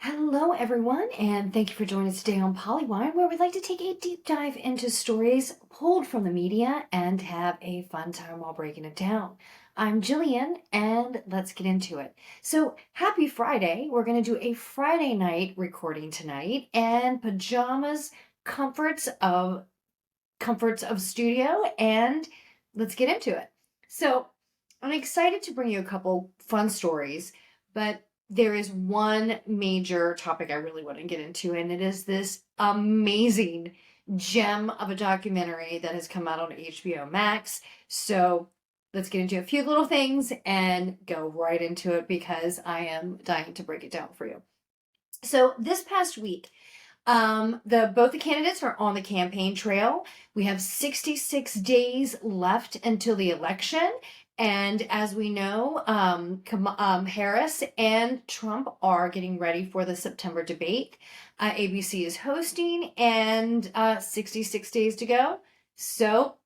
Hello, everyone, and thank you for joining us today on Polywine, where we like to take a deep dive into stories pulled from the media and have a fun time while breaking it down. I'm Jillian, and let's get into it. So, happy Friday. We're going to do a Friday night recording tonight, and pajamas, comforts of studio, and let's get into it. So, I'm excited to bring you a couple fun stories, but there is one major topic I really want to get into, and it is this amazing gem of a documentary that has come out on HBO Max. So, let's get into a few little things and go right into it because I am dying to break it down for you. So, this past week, both the candidates are on the campaign trail. We have 66 days left until the election. And as we know, Harris and Trump are getting ready for the September debate. ABC is hosting, and 66 days to go. So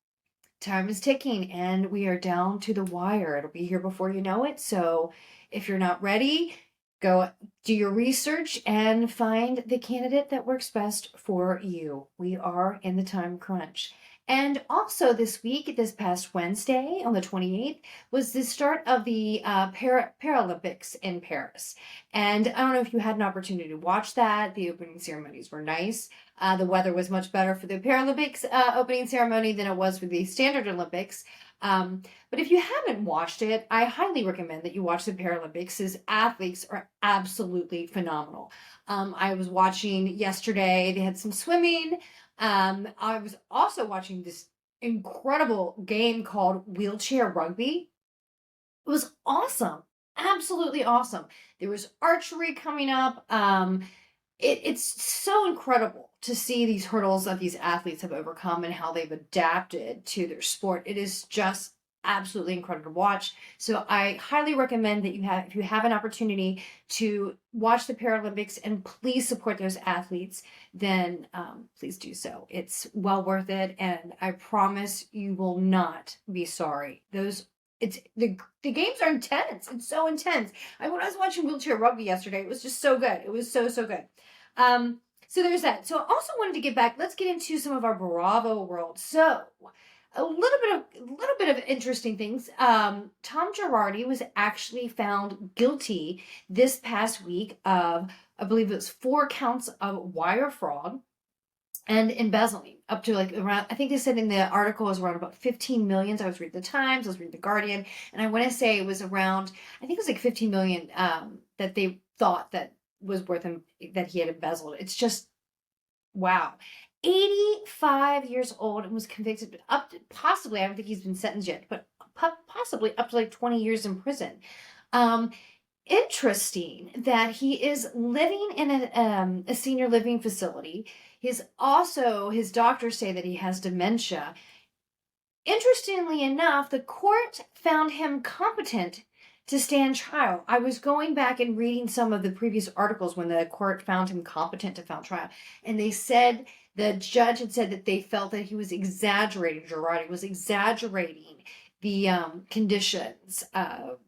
time is ticking, and we are down to the wire. It'll be here before you know it. So if you're not ready, go do your research and find the candidate that works best for you. We are in the time crunch. And also this past Wednesday on the 28th, was the start of the Paralympics in Paris. And I don't know if you had an opportunity to watch that. The opening ceremonies were nice. The weather was much better for the Paralympics opening ceremony than it was for the Standard Olympics. But if you haven't watched it, I highly recommend that you watch the Paralympics. His athletes are absolutely phenomenal. I was watching yesterday, they had some swimming. I was also watching this incredible game called wheelchair rugby. It was awesome. Absolutely awesome. There was archery coming up. It's so incredible to see these hurdles that these athletes have overcome and how they've adapted to their sport. It is just absolutely incredible to watch. So I highly recommend that if you have an opportunity to watch the Paralympics and please support those athletes, then please do so. It's well worth it, and I promise you will not be sorry. The games are intense. It's so intense. When I was watching wheelchair rugby yesterday, it was just so good. It was so good. So there's that. So I also wanted to get back. Let's get into some of our Bravo world. So a little bit of interesting things. Tom Girardi was actually found guilty this past week of, I believe it was 4 counts of wire fraud and embezzling up to like around, I think they said in the article it was around about 15 million. So I was reading the Times, I was reading the Guardian, and I want to say it was around, I think it was like 15 million that they thought that was worth him, that he had embezzled. It's just wow. 85 years old and was convicted up to possibly, I don't think he's been sentenced yet, but possibly up to like 20 years in prison. Um, Interesting that he is living in a senior living facility. His doctors say that he has dementia. Interestingly enough, the court found him competent to stand trial. I was going back and reading some of the previous articles when the court found him competent to stand trial, and they said the judge had said that they felt that he was exaggerating. Girardi was exaggerating the conditions of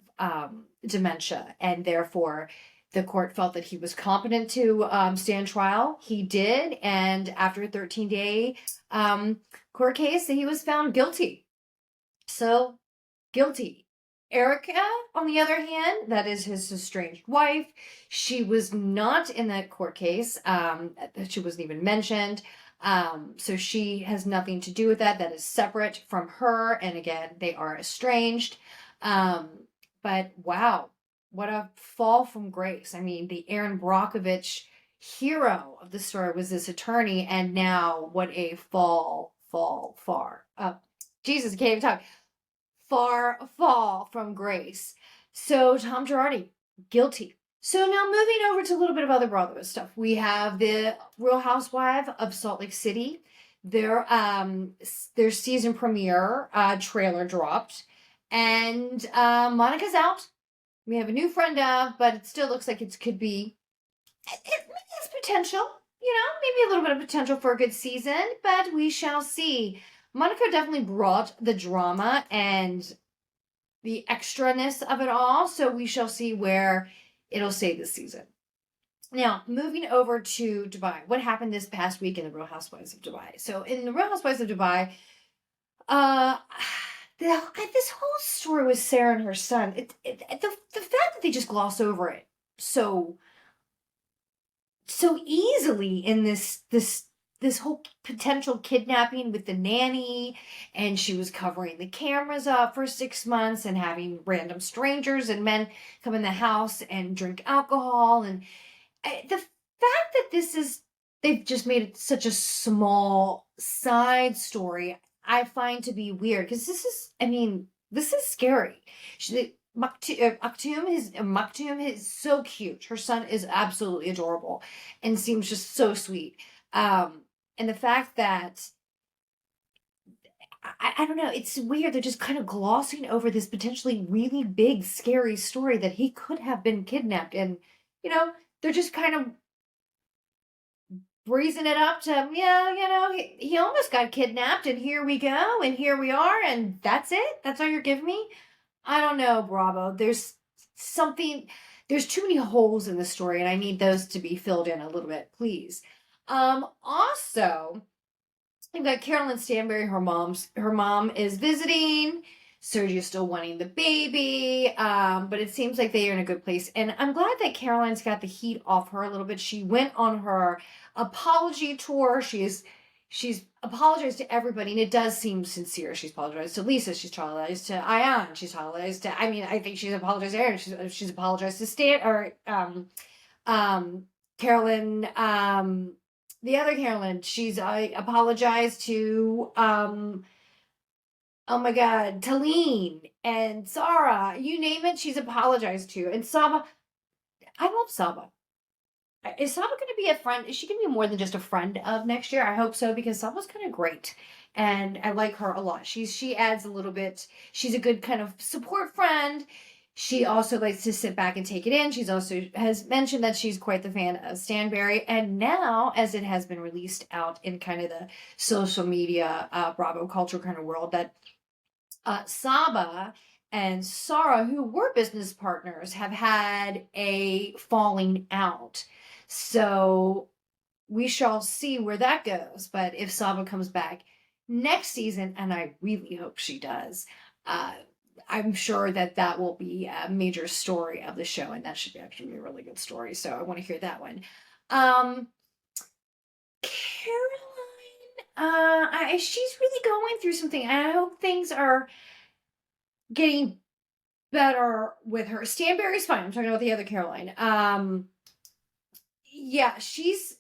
dementia, and therefore the court felt that he was competent to stand trial. He did, and after a 13-day court case, he was found guilty. So, guilty. Erica, on the other hand, that is his estranged wife. She was not in that court case. She wasn't even mentioned. So she has nothing to do with that. That is separate from her. And again, they are estranged. But wow, what a fall from grace. I mean, the Aaron Brockovich hero of the story was this attorney, and now what a fall far. Jesus, I can't even talk. Far fall from grace. So Tom Girardi, guilty. So now moving over to a little bit of other Bravo stuff. We have the Real Housewife of Salt Lake City. Their season premiere trailer dropped, and Monica's out. We have a new friend but it still looks like it could be. It has potential, maybe a little bit of potential for a good season, but we shall see. Monica definitely brought the drama and the extraness of it all, so we shall see where it'll stay this season. Now, moving over to Dubai, what happened this past week in the Real Housewives of Dubai? So, in the Real Housewives of Dubai, uh, this whole story with Sarah and her son, the fact that they just gloss over it so so easily in this whole potential kidnapping with the nanny, and she was covering the cameras up for 6 months and having random strangers and men come in the house and drink alcohol, and the fact that they've just made it such a small side story, I find to be weird because I mean, this is scary. Maktoum is so cute. Her son is absolutely adorable and seems just so sweet. Um, and the fact that I don't know, it's weird. They're just kind of glossing over this potentially really big, scary story that he could have been kidnapped, and you know, they're just kind of breezing it up to, yeah, he almost got kidnapped, and here we go, and here we are, and that's it. That's all you're giving me. I don't know, Bravo. Something, there's too many holes in the story, and I need those to be filled in a little bit, please. Also, I've got Carolyn Stanberry. Her mom is visiting. Sergio's still wanting the baby, but it seems like they are in a good place. And I'm glad that Caroline's got the heat off her a little bit. She went on her apology tour. She's apologized to everybody, and it does seem sincere. She's apologized to Lisa. She's apologized to Ion. She's apologized to. I mean, I think she's apologized to Aaron. She's apologized to Stan or Carolyn. The other Carolyn. She's apologized to oh my God, Talene and Sarah. You name it, she's apologized to. And Saba, I love Saba. Is Saba going to be a friend? Is she going to be more than just a friend of next year? I hope so, because Saba's kind of great, and I like her a lot. She adds a little bit. She's a good kind of support friend. She also likes to sit back and take it in. She's also has mentioned that she's quite the fan of Stanberry, and now as it has been released out in kind of the social media Bravo culture kind of world, that Saba and Sarah, who were business partners, have had a falling out. So we shall see where that goes. But if Saba comes back next season, and I really hope she does, uh, I'm sure that that will be a major story of the show, and that should be actually a really good story. So I want to hear that one. Um, Caroline, she's really going through something. I hope things are getting better with her. Stanberry's fine. I'm talking about the other Caroline. Yeah, she's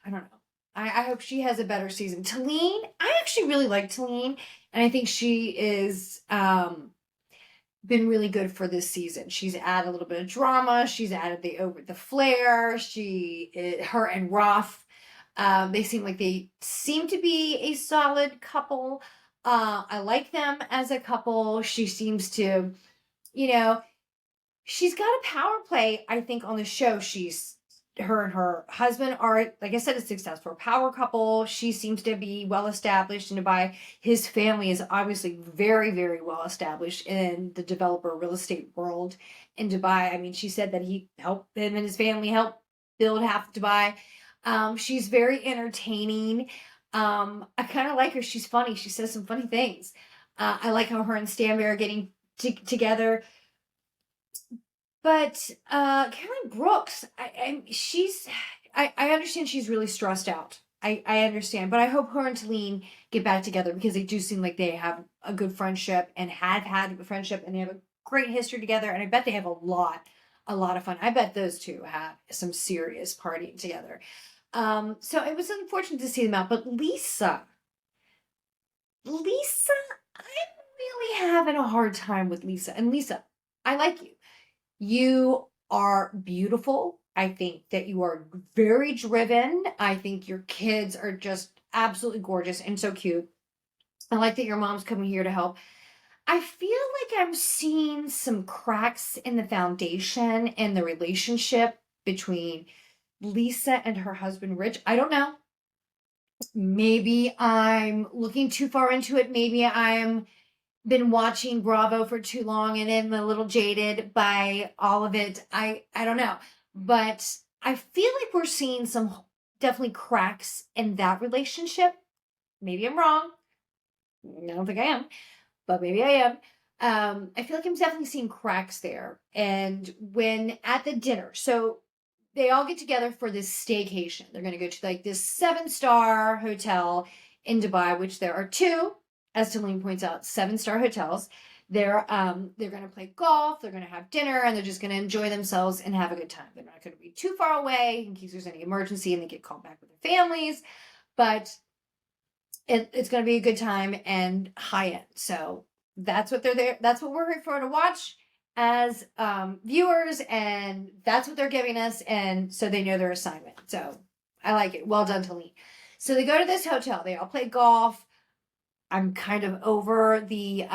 I don't know. I hope she has a better season. Talene, I actually really like Talene, and I think she is been really good for this season. She's added a little bit of drama. She's added the flair. Her and Roth, they seem to be a solid couple. I like them as a couple. She seems to, you know, she's got a power play, I think, on the show. Her and her husband are, like I said, a successful power couple. She seems to be well established in Dubai. His family is obviously very, very well established in the developer real estate world in Dubai. I mean, she said that him and his family help build half of Dubai. She's very entertaining. I kind of like her. She's funny. She says some funny things. I like how her and Stanley are getting together. But Karen Brooks, I understand she's really stressed out. I understand, but I hope her and Talene get back together, because they do seem like they have a good friendship and have had a friendship, and they have a great history together, and I bet they have a lot of fun. I bet those two have some serious partying together. So it was unfortunate to see them out, but Lisa, I'm really having a hard time with Lisa. And Lisa, I like you. You are beautiful. I think that you are very driven. I think your kids are just absolutely gorgeous and so cute. I like that your mom's coming here to help. I feel like I'm seeing some cracks in the foundation and the relationship between Lisa and her husband, Rich. I don't know. Maybe I'm looking too far into it. Maybe I'm been watching Bravo for too long and am a little jaded by all of it. I don't know. But I feel like we're seeing some definitely cracks in that relationship. Maybe I'm wrong. I don't think I am, but maybe I am. I feel like I'm definitely seeing cracks there. And when at the dinner, so they all get together for this staycation. They're going to go to like this 7-star hotel in Dubai, which there are two, as Talene points out, 7-star hotels. They're going to play golf, they're going to have dinner, and they're just going to enjoy themselves and have a good time. They're not going to be too far away in case there's any emergency and they get called back with their families, but it's going to be a good time and high end. So that's what they're there. That's what we're here for, to watch as viewers, and that's what they're giving us. And so they know their assignment. So I like it. Well done, Talene. So they go to this hotel. They all play golf. I'm kind of over the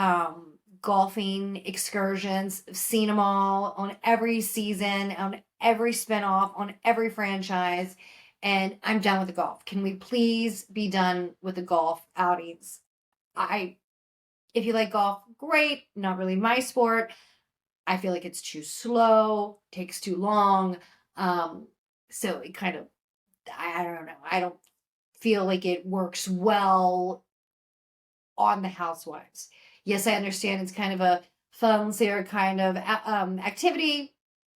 golfing excursions. I've seen them all on every season, on every spinoff, on every franchise, and I'm done with the golf. Can we please be done with the golf outings? If you like golf, great. Not really my sport. I feel like it's too slow, takes too long. So it kind of, I don't know. I don't feel like it works well on the housewives. Yes, I understand it's kind of a fancier kind of activity.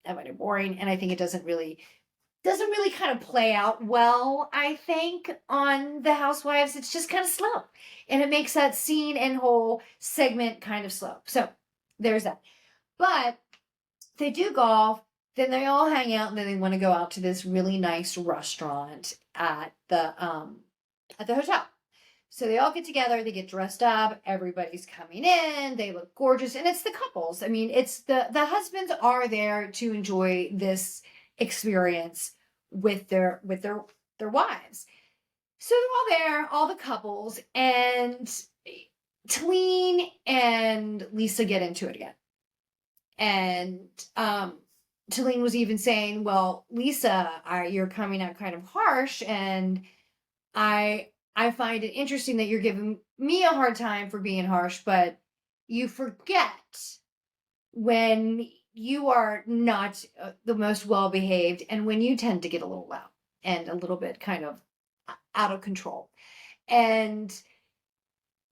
I find it boring, and I think it doesn't really kind of play out well, I think, on the housewives. It's just kind of slow, and it makes that scene and whole segment kind of slow. So there's that. But they do golf, then they all hang out, and then they want to go out to this really nice restaurant at the hotel. So they all get together, they get dressed up, everybody's coming in, they look gorgeous, and it's the couples. I mean, it's the husbands are there to enjoy this experience with their wives. So they're all there, all the couples, and Talene and Lisa get into it again. And Talene was even saying, well, Lisa, you're coming out kind of harsh, and I find it interesting that you're giving me a hard time for being harsh, but you forget when you are not the most well behaved and when you tend to get a little loud and a little bit kind of out of control. And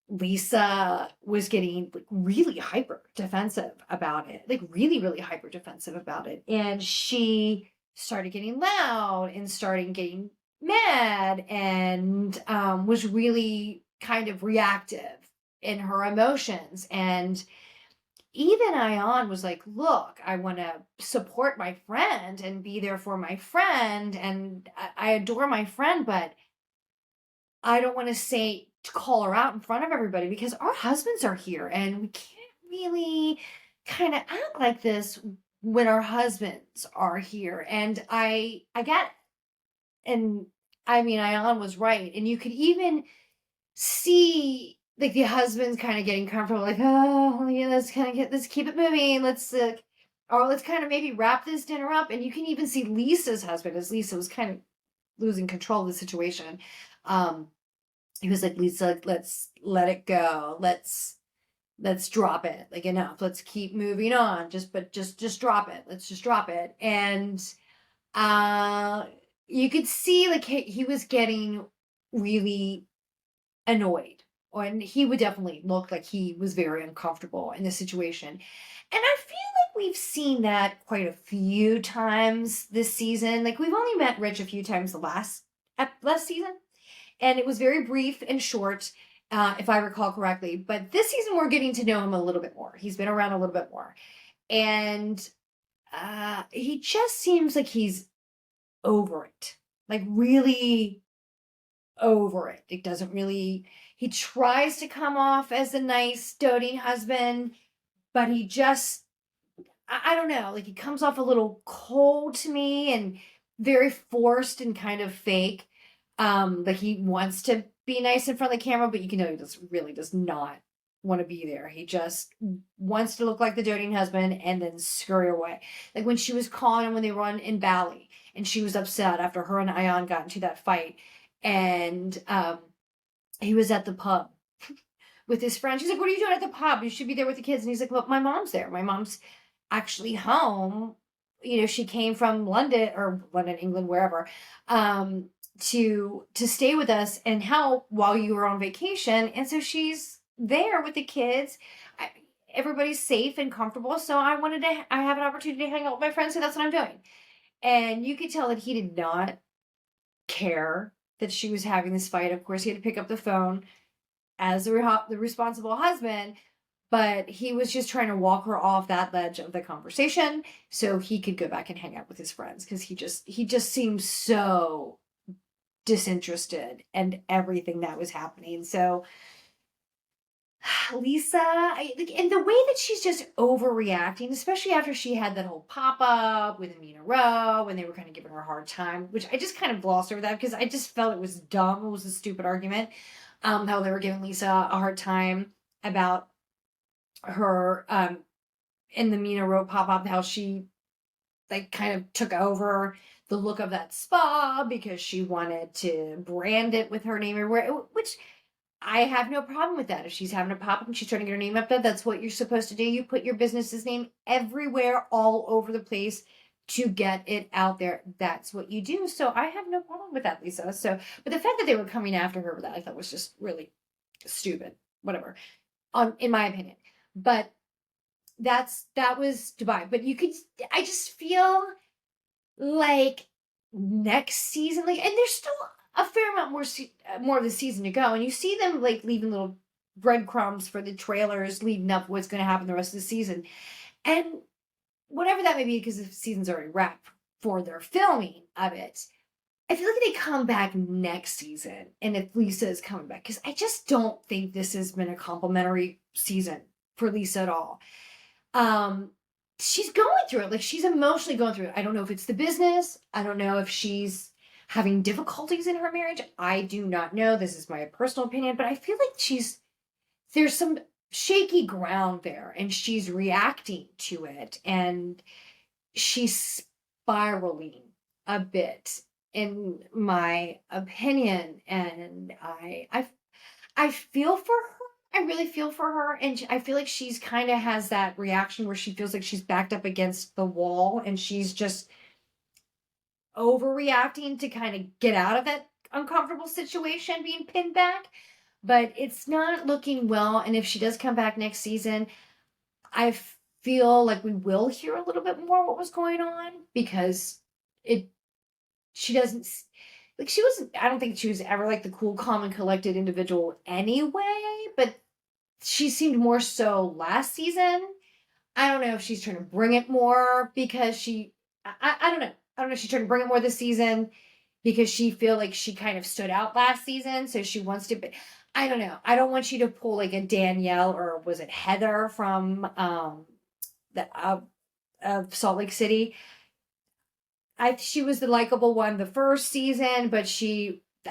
Lisa was getting like really hyper defensive about it, like really, really hyper defensive about it. And she started getting loud and started getting mad and was really kind of reactive in her emotions. And even Ion was like, look, I want to support my friend and be there for my friend. And I adore my friend, but I don't want to call her out in front of everybody because our husbands are here and we can't really kind of act like this when our husbands are here. And I get it. And I mean, Ion was right. And you could even see like the husbands kind of getting comfortable, like, oh, yeah, let's keep it moving. Or let's kind of maybe wrap this dinner up. And you can even see Lisa's husband, as Lisa was kind of losing control of the situation. He was like, Lisa, let's let it go. Let's drop it. Like, enough. Let's keep moving on. Just drop it. Let's just drop it. And you could see like he was getting really annoyed, and he would definitely look like he was very uncomfortable in the situation. And I feel like we've seen that quite a few times this season. Like, we've only met Rich a few times the last season, and it was very brief and short, if I recall correctly. But this season, we're getting to know him a little bit more. He's been around a little bit more, and he just seems like he's over it, like really over it. It doesn't really. He tries to come off as a nice, doting husband, but he just, I don't know, like he comes off a little cold to me and very forced and kind of fake. Like he wants to be nice in front of the camera, but you can know he does not want to be there. He just wants to look like the doting husband and then scurry away. Like when she was calling him when they were in Bali, and she was upset after her and Ion got into that fight, and he was at the pub with his friend. She's like, what are you doing at the pub? You should be there with the kids. And he's like, well, my mom's there. My mom's actually home she came from London, England, wherever, um, to stay with us and help while you were on vacation. And so she's there with the kids. I, Everybody's safe and comfortable. So I have an opportunity to hang out with my friends. So that's what I'm doing. And you could tell that he did not care that she was having this fight. Of course, he had to pick up the phone as the responsible husband, but he was just trying to walk her off that ledge of the conversation so he could go back and hang out with his friends, because he just seemed so disinterested in everything that was happening. So Lisa, and the way that she's just overreacting, especially after she had that whole pop up with Amina Rowe and they were kind of giving her a hard time, which I just kind of glossed over that because I just felt it was dumb. It was a stupid argument. How they were giving Lisa a hard time about her in the Amina Rowe pop up, how she like kind of took over the look of that spa because she wanted to brand it with her name everywhere, which I have no problem with that. If she's having a pop up and she's trying to get her name up there, that's what you're supposed to do. You put your business's name everywhere, all over the place to get it out there. That's what you do. So I have no problem with that, Lisa. So, but the fact that they were coming after her with that, I thought was just really stupid. Whatever, in my opinion. But that was Dubai. But I just feel like next season, like, and there's still a fair amount more of the season to go, and you see them like leaving little breadcrumbs for the trailers leading up what's going to happen the rest of the season, and whatever that may be, because the season's already wrapped for their filming of it. I feel like they come back next season, and if Lisa is coming back, because I just don't think this has been a complimentary season for Lisa at all. She's going through it. Like, she's emotionally going through it. I don't know if it's the business. I don't know if she's having difficulties in her marriage. I do not know. This is my personal opinion, but I feel like there's some shaky ground there, and she's reacting to it, and she's spiraling a bit, in my opinion. And I feel for her. I really feel for her. And I feel like she's kind of has that reaction where she feels like she's backed up against the wall and she's just overreacting to kind of get out of that uncomfortable situation being pinned back. But it's not looking well. And if she does come back next season, I feel like we will hear a little bit more what was going on, because it she doesn't like she wasn't I don't think she was ever like the cool, calm, and collected individual anyway, but she seemed more so last season. I don't know if she's trying to bring it more because I don't know. I don't know if she's trying to bring it more this season because she feel like she kind of stood out last season, so she wants to. But I don't know. I don't want you to pull like a Danielle, or was it Heather from the of Salt Lake City. She was the likable one the first season, but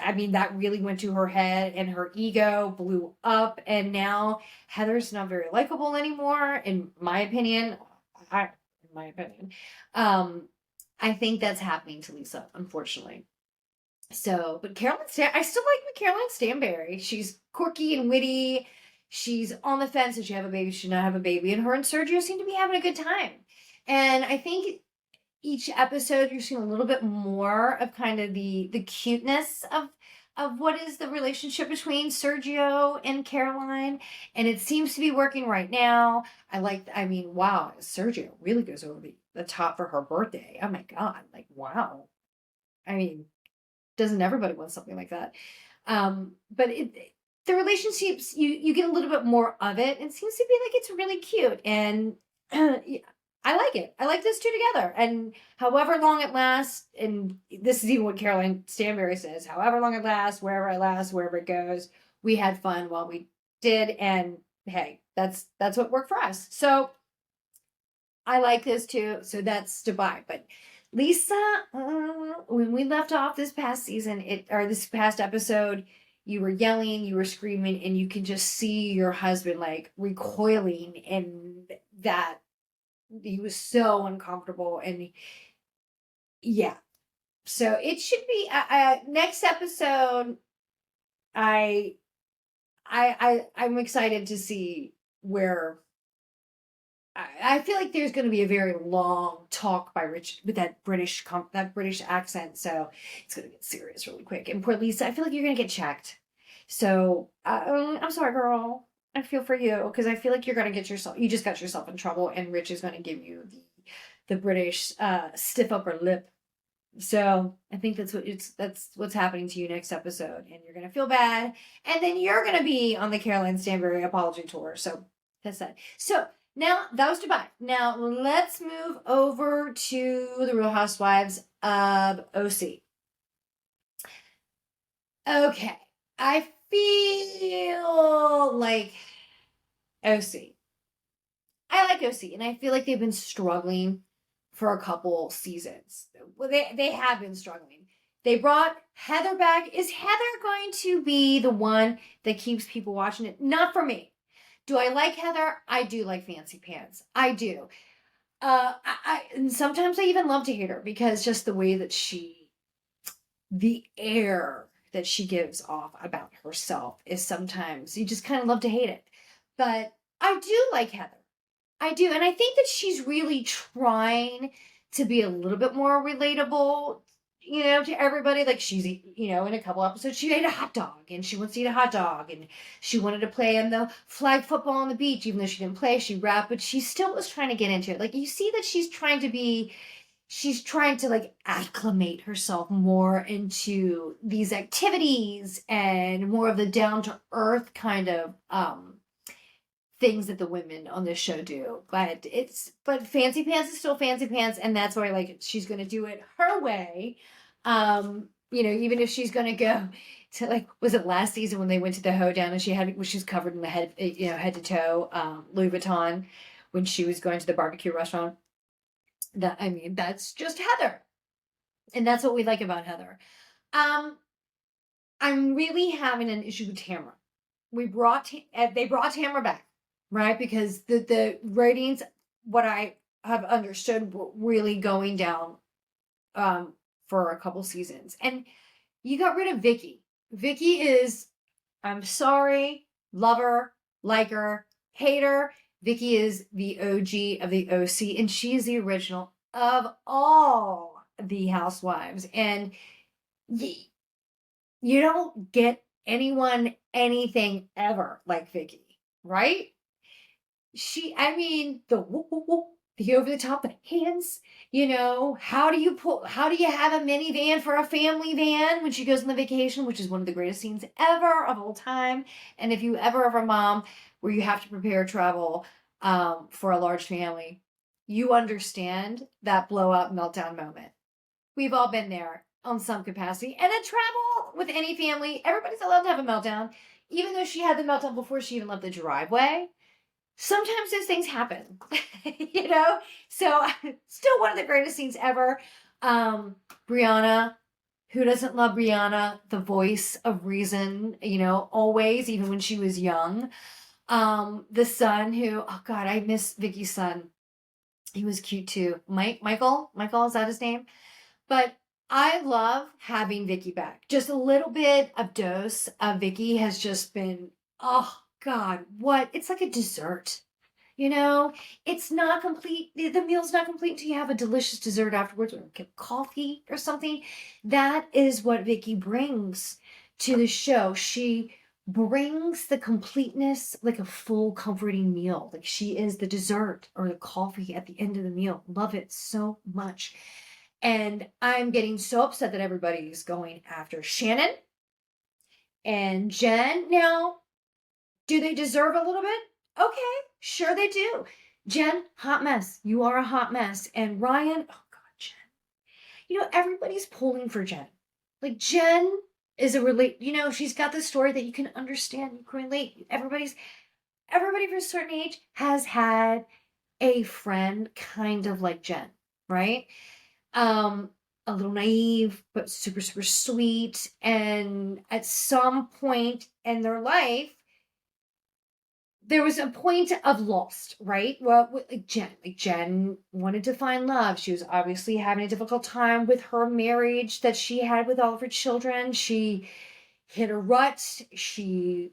I mean, that really went to her head and her ego blew up. And now Heather's not very likable anymore, in my opinion. In my opinion. Um, I think that's happening to Lisa, unfortunately. So, but I still like Caroline Stanberry. She's quirky and witty. She's on the fence. Does she have a baby? Should not have a baby? And her and Sergio seem to be having a good time. And I think each episode you're seeing a little bit more of kind of the cuteness of what is the relationship between Sergio and Caroline, and it seems to be working right now. I mean, wow, Sergio really goes over the top for her birthday. Oh my god, like, wow. I mean, doesn't everybody want something like that? But the relationships, you get a little bit more of it, and it seems to be like it's really cute. And I like it. I like those two together. And however long it lasts, and this is even what Caroline Stanberry says, however long it lasts, wherever it goes, we had fun while we did. And hey, that's what worked for us. So I like this too. So that's Dubai. But Lisa, when we left off this past season, this past episode, you were yelling, you were screaming, and you can just see your husband like recoiling, and that he was so uncomfortable. And yeah, so it should be next episode. I'm excited to see where I feel like there's going to be a very long talk by Rich with that British accent, so it's going to get serious really quick. And poor Lisa, I feel like you're going to get checked. So I'm sorry, girl. I feel for you because I feel like you're going to you just got yourself in trouble, and Rich is going to give you the British stiff upper lip. So I think that's what's happening to you next episode, and you're going to feel bad, and then you're going to be on the Caroline Stanbury apology tour. So that's that. So now that was Dubai. Now let's move over to the Real Housewives of OC. Okay, I feel like OC. I like OC, and I feel like they've been struggling for a couple seasons. Well, they have been struggling. They brought Heather back. Is Heather going to be the one that keeps people watching it? Not for me. Do I like Heather? I do like Fancy Pants. I do. And sometimes I even love to hate her because just the way that the air that she gives off about herself is sometimes you just kind of love to hate it. But I do like Heather. I do. And I think that she's really trying to be a little bit more relatable, to everybody. Like she's, in a couple episodes, she ate a hot dog and she wants to eat a hot dog and she wanted to play in the flag football on the beach, even though she didn't play, she rapped, but she still was trying to get into it. Like you see that she's trying to like acclimate herself more into these activities and more of the down to earth kind of, things that the women on this show do. But Fancy Pants is still Fancy Pants, and that's why like she's gonna do it her way. Even if she's gonna go to like was it last season when they went to the hoedown and she's covered in the head head to toe, Louis Vuitton when she was going to the barbecue restaurant. That's just Heather. And that's what we like about Heather. I'm really having an issue with Tamara. They brought Tamara back, right? Because the ratings, what I have understood, were really going down for a couple seasons. And you got rid of Vicky. Vicky is, I'm sorry, love her, like her, hate her. Vicky is the OG of the OC, and she is the original of all the housewives. And you don't get anything ever like Vicky, right? The whoop, whoop, whoop, the over the top hands, how do you have a minivan for a family van when she goes on the vacation, which is one of the greatest scenes ever of all time. And if you ever have a mom where you have to prepare travel for a large family, you understand that blowout meltdown moment. We've all been there on some capacity. And in travel with any family, everybody's allowed to have a meltdown. Even though she had the meltdown before she even left the driveway, sometimes those things happen, So still one of the greatest scenes ever. Brianna, who doesn't love Brianna, the voice of reason, always, even when she was young. The son who, oh God, I miss Vicky's son. He was cute too. Michael, is that his name? But I love having Vicky back. Just a little bit of dose of Vicky has just been, oh God, it's like a dessert. It's not complete. The meal's not complete until you have a delicious dessert afterwards, or get coffee or something. That is what Vicky brings to the show. She brings the completeness, like a full comforting meal. Like she is the dessert or the coffee at the end of the meal. Love it so much. And I'm getting so upset that everybody's going after Shannon and Jen. Now, do they deserve a little bit? Okay, sure they do. Jen, hot mess. You are a hot mess. And Ryan, oh God, Jen. Everybody's pulling for Jen. Like Jen is she's got this story that you can understand. You can relate. Everybody for a certain age has had a friend kind of like Jen, right? A little naive, but super, super sweet. And at some point in their life, there was a point of lost, right? Well, like Jen wanted to find love. She was obviously having a difficult time with her marriage that she had with all of her children. She hit a rut. She,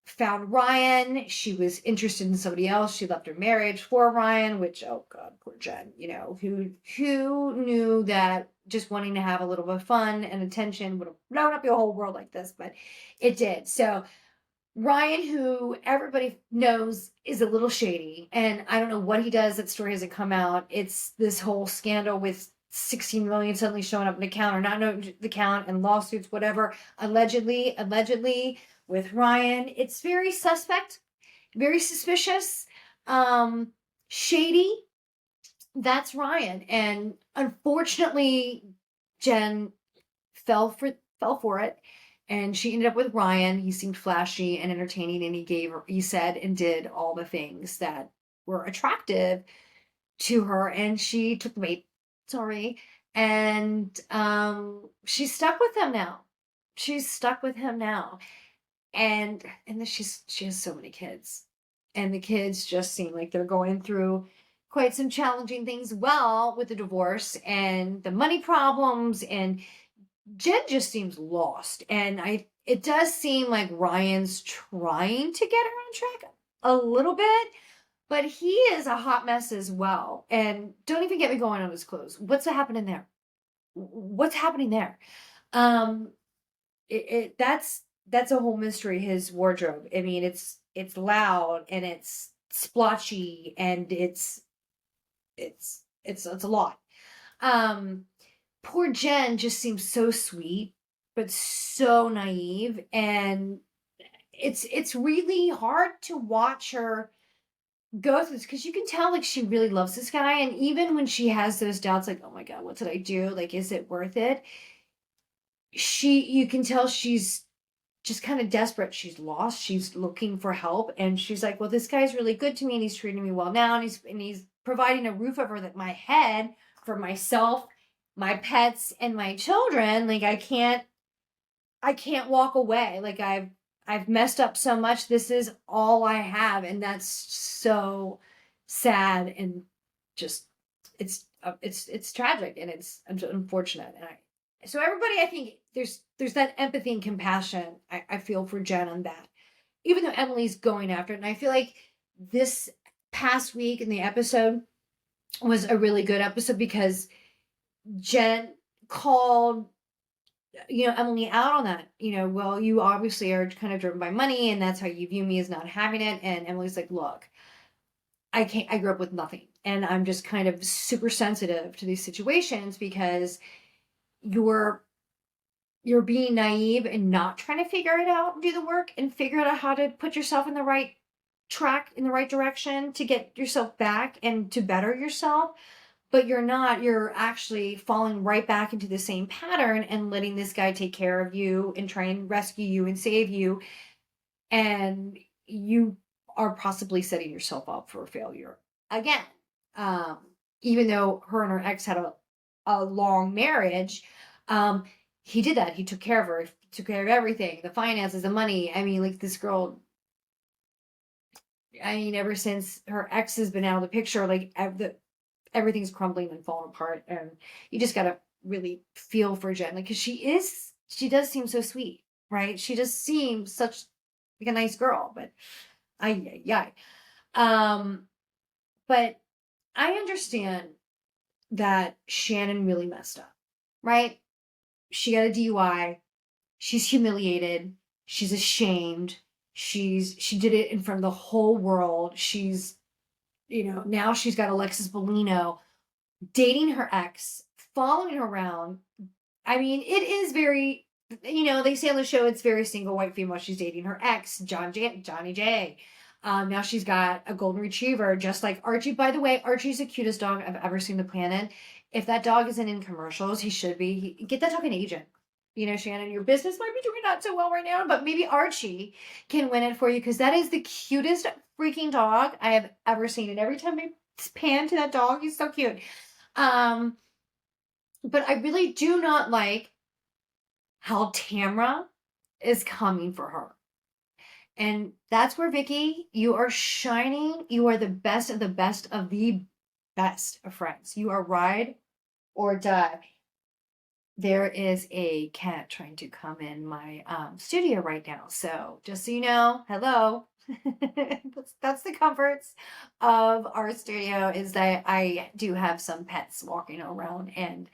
found Ryan. She was interested in somebody else. She left her marriage for Ryan, which, oh God, poor Jen, who knew that just wanting to have a little bit of fun and attention would have blown up your whole world like this, but it did. So Ryan, who everybody knows is a little shady, and I don't know what he does. That story hasn't come out. It's this whole scandal with 16 million suddenly showing up in the account or not knowing the account and lawsuits, whatever. Allegedly with Ryan. It's very suspect, very suspicious, shady. That's Ryan. And unfortunately, Jen fell for it, and she ended up with Ryan. He seemed flashy and entertaining, and he said and did all the things that were attractive to her, and she took the bait. Sorry. And she's stuck with him now. She's stuck with him now. And then she has so many kids. And the kids just seem like they're going through quite some challenging things well with the divorce and the money problems, and Jen just seems lost. And it does seem like Ryan's trying to get her on track a little bit, but he is a hot mess as well. And don't even get me going on his clothes. What's happening there? What's happening there? That's a whole mystery. His wardrobe. I mean, it's loud and it's splotchy and it's a lot. Poor Jen just seems so sweet, but so naive, and it's really hard to watch her go through this because you can tell like she really loves this guy, and even when she has those doubts, like, oh my God, what did I do? Like, is it worth it? You can tell she's just kind of desperate. She's lost. She's looking for help, and she's like, well, this guy's really good to me, and he's treating me well now, and he's providing a roof over my head for myself, my pets, and my children. Like, I can't walk away. Like, I've messed up so much. This is all I have, and that's so sad, and just it's tragic, and it's unfortunate. And so everybody, I think there's that empathy and compassion I feel for Jen on that, even though Emily's going after it. And I feel like this past week in the episode was a really good episode because Jen called Emily out on that. Well, you obviously are kind of driven by money, and that's how you view me as not having it. And Emily's like, look, I grew up with nothing, and I'm just kind of super sensitive to these situations because you're being naive and not trying to figure it out and do the work and figure out how to put yourself in the right track, in the right direction to get yourself back and to better yourself. But you're actually falling right back into the same pattern and letting this guy take care of you and try and rescue you and save you. And you are possibly setting yourself up for failure again. Even though her and her ex had a long marriage, he did that. He took care of her, took care of everything, the finances, the money. I mean, like, this girl, ever since her ex has been out of the picture, like, everything's crumbling and falling apart, and you just gotta really feel for Jen, like, because she does seem so sweet, right? She just seems such like a nice girl, but but I understand that Shannon really messed up, right? She got a DUI. She's humiliated. She's ashamed. She did it in front of the whole world. She's now she's got Alexis Bellino dating her ex, following her around. I mean, it is very, they say on the show it's very single white female. She's dating her ex, Johnny J. Now she's got a golden retriever, just like Archie. By the way, Archie's the cutest dog I've ever seen on the planet. If that dog isn't in commercials, he should be. Get that dog an agent. Shannon, your business might be doing not so well right now, but maybe Archie can win it for you because that is the cutest freaking dog I have ever seen. And every time I pan to that dog, he's so cute. But I really do not like how Tamra is coming for her. And that's where, Vicky, you are shining. You are the best of the best of the best of friends. You are ride or die. there is a cat trying to come in my studio right now. So just so you know, hello. That's the comforts of our studio, is that I do have some pets walking around, and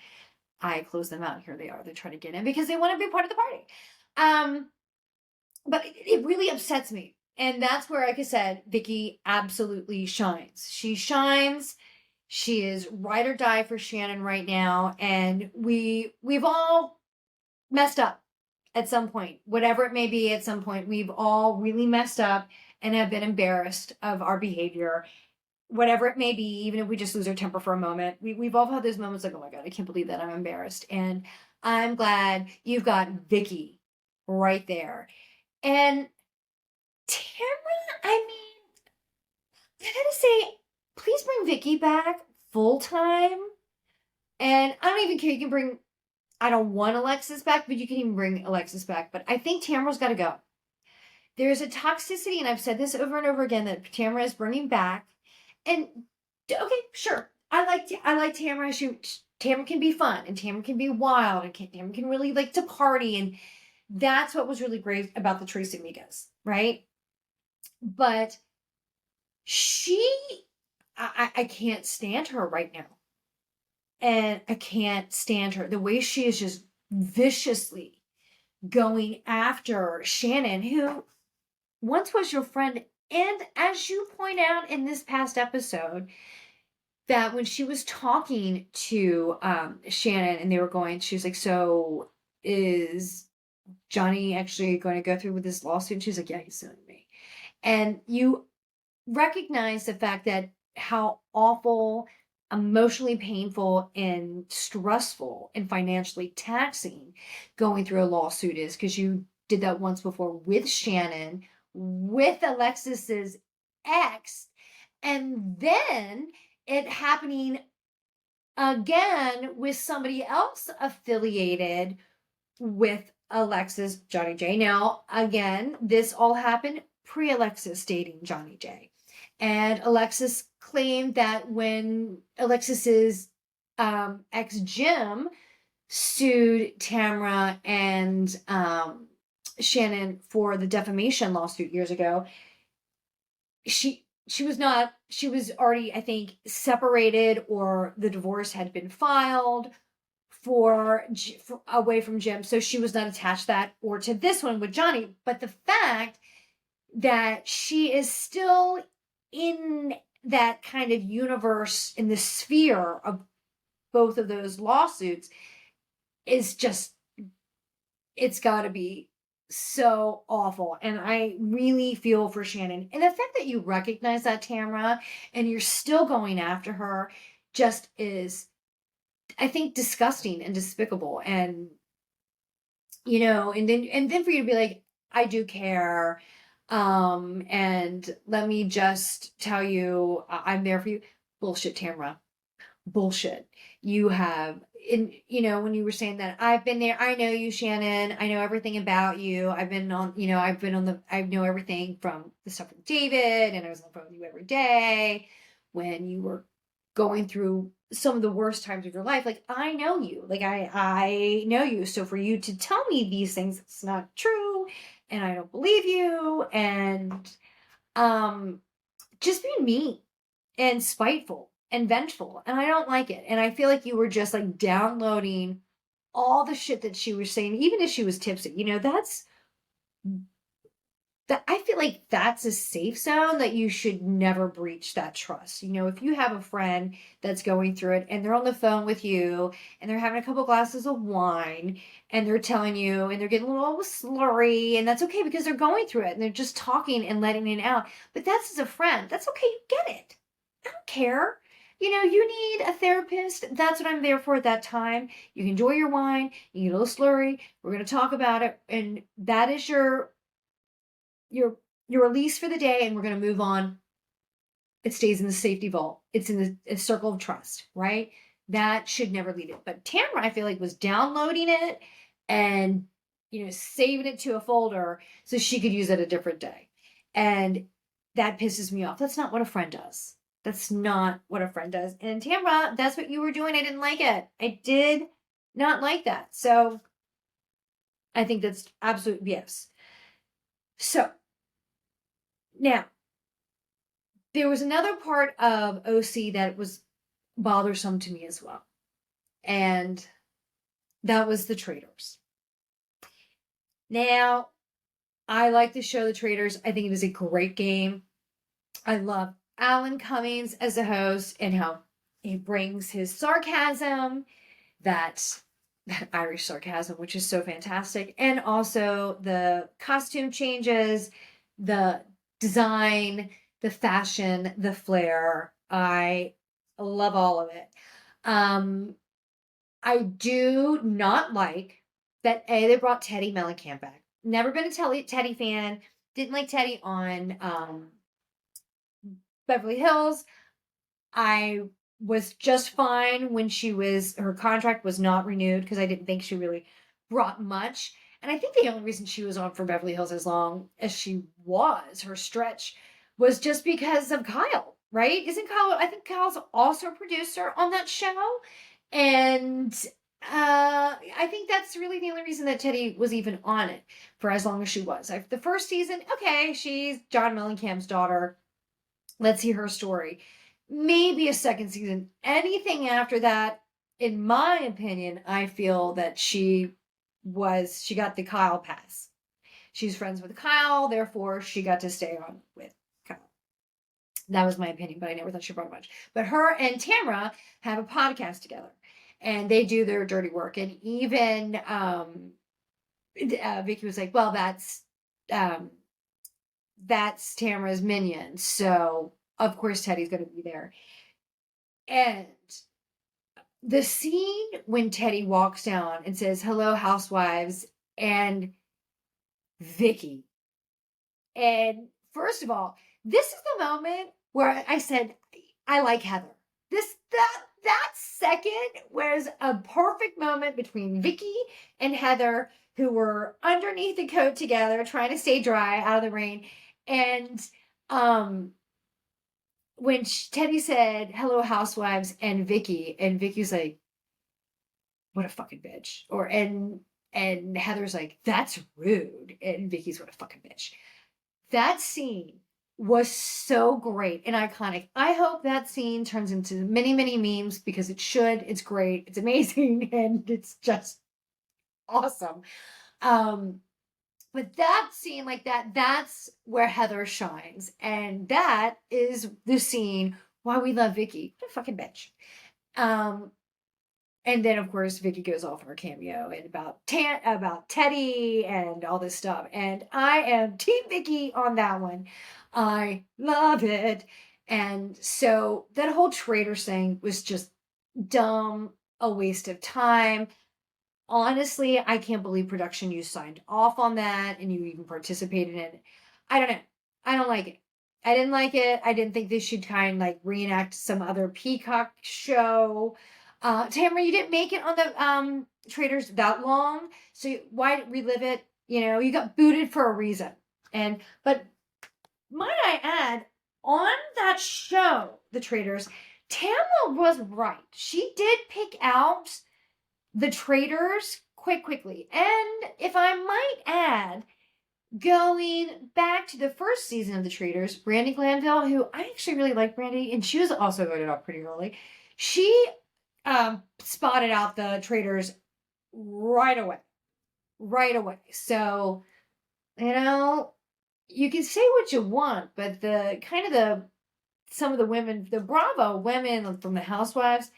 I close them out. Here they are. They're trying to get in because they want to be part of the party. But it really upsets me. And that's where, like I said, Vicky absolutely shines. She shines. She is ride or die for Shannon right now. And we've all messed up at some point. Whatever it may be, at some point, we've all really messed up and have been embarrassed of our behavior. Whatever it may be, even if we just lose our temper for a moment. We've all had those moments like, oh my God, I can't believe that I'm embarrassed. And I'm glad you've got Vicky right there. And Tamara, I mean, I gotta say, please bring Vicky back full time. And I don't even care. You can bring, I don't want Alexis back, but you can even bring Alexis back. But I think Tamara's got to go. There's a toxicity, and I've said this over and over again, that Tamara is bringing back. And okay, sure, I like Tamara. Tamara can be fun, and Tamara can be wild, and Tamara can really like to party, and that's what was really great about the Tracy Amigas, right? But she, I can't stand her right now. And I can't stand her. The way she is just viciously going after Shannon, who once was your friend. And as you point out in this past episode, that when she was talking to Shannon and they were going, she was like, so is Johnny actually going to go through with this lawsuit? And she's like, yeah, he's suing me. And you recognize the fact that how awful, emotionally painful, and stressful and financially taxing going through a lawsuit is, because you did that once before with Shannon, with Alexis's ex, and then it happening again with somebody else affiliated with Alexis, Johnny J. Now, again, this all happened pre-Alexis dating Johnny J. And Alexis claimed that when Alexis's ex Jim sued Tamara and Shannon for the defamation lawsuit years ago, she was already, I think, separated, or the divorce had been filed for away from Jim, so she was not attached to that or to this one with Johnny. But the fact that she is still in that kind of universe, in the sphere of both of those lawsuits, is just, it's got to be so awful. And I really feel for Shannon. And the fact that you recognize that, Tamara, and you're still going after her, just is, I think, disgusting and despicable. And and then for you to be like, I do care, and let me just tell you, I'm there for you. Bullshit, Tamara. Bullshit. You have, when you were saying that, I've been there, I know you, Shannon, I know everything about you, I know everything from the stuff with David, and I was on the phone with you every day when you were going through some of the worst times of your life. Like, I know you, like I know you. So for you to tell me these things, it's not true, and I don't believe you, and just being mean and spiteful and vengeful, and I don't like it. And I feel like you were just like downloading all the shit that she was saying, even if she was tipsy. That I feel like that's a safe zone that you should never breach that trust. If you have a friend that's going through it and they're on the phone with you and they're having a couple glasses of wine and they're telling you and they're getting a little slurry, and that's okay because they're going through it and they're just talking and letting it out. But that's as a friend. That's okay. You get it. I don't care. You need a therapist. That's what I'm there for at that time. You can enjoy your wine. You get a little slurry. We're going to talk about it. And that is your release for the day, and we're going to move on. It stays in the safety vault. It's in the circle of trust, right? That should never leave it. But Tamara, I feel like, was downloading it and saving it to a folder so she could use it a different day. And that pisses me off. That's not what a friend does. That's not what a friend does. And Tamara, that's what you were doing. I didn't like it. I did not like that. So I think that's absolute yes. So now there was another part of OC that was bothersome to me as well. And that was the Traitors. Now, I like the show The Traitors. I think it is a great game. I love Alan Cummings as a host and how he brings his sarcasm, that Irish sarcasm, which is so fantastic, and also the costume changes, the design, the fashion, the flair. I love all of it. I do not like that they brought Teddy Mellencamp back. Never been a Teddy fan. Didn't like Teddy on Beverly Hills. I was just fine when her contract was not renewed because I didn't think she really brought much. And I think the only reason she was on for Beverly Hills as long as she was, her stretch, was just because of Kyle, right? Isn't Kyle, I think Kyle's also a producer on that show. And I think that's really the only reason that Teddy was even on it for as long as she was. The first season, okay, she's John Mellencamp's daughter. Let's see her story. Maybe a second season. Anything after that, in my opinion, I feel that she got the Kyle pass. She's friends with Kyle, therefore she got to stay on with Kyle. That was my opinion, but I never thought she brought much. But her and Tamra have a podcast together, and they do their dirty work. And even Vicky was like, "Well, that's Tamra's minion, so of course Teddy's going to be there." And the scene when Teddy walks down and says, "Hello, housewives," and Vicky. And first of all, this is the moment where I said, I like Heather. That second was a perfect moment between Vicky and Heather, who were underneath the coat together, trying to stay dry out of the rain. And when Teddy said, "Hello, housewives," and Vicky's like, "What a fucking bitch," and Heather's like, "That's rude," and Vicky's, "What a fucking bitch." That scene was so great and iconic. I hope that scene turns into many, many memes because it should. It's great. It's amazing. And it's just awesome. But that scene like that, that's where Heather shines. And that is the scene why we love Vicky. What a fucking bitch. And then of course Vicky goes off on her cameo and about Teddy and all this stuff. And I am Team Vicky on that one. I love it. And so that whole Traitors thing was just dumb, a waste of time. Honestly, I can't believe production you signed off on that and you even participated in it. I don't know. I don't like it. I didn't like it. I didn't think they should kind of like reenact some other Peacock show. Tamara, you didn't make it on the Traitors that long, so why relive it? You know, you got booted for a reason. But might I add, on that show, The Traitors, Tamara was right. She did pick out the Traitors quickly. And if I might add, going back to the first season of The Traitors, Brandy Glanville, who I actually really like Brandy, and she was also voted off pretty early, she spotted out the Traitors right away. Right away. So, you know, you can say what you want, but some of the women, the Bravo women from the Housewives,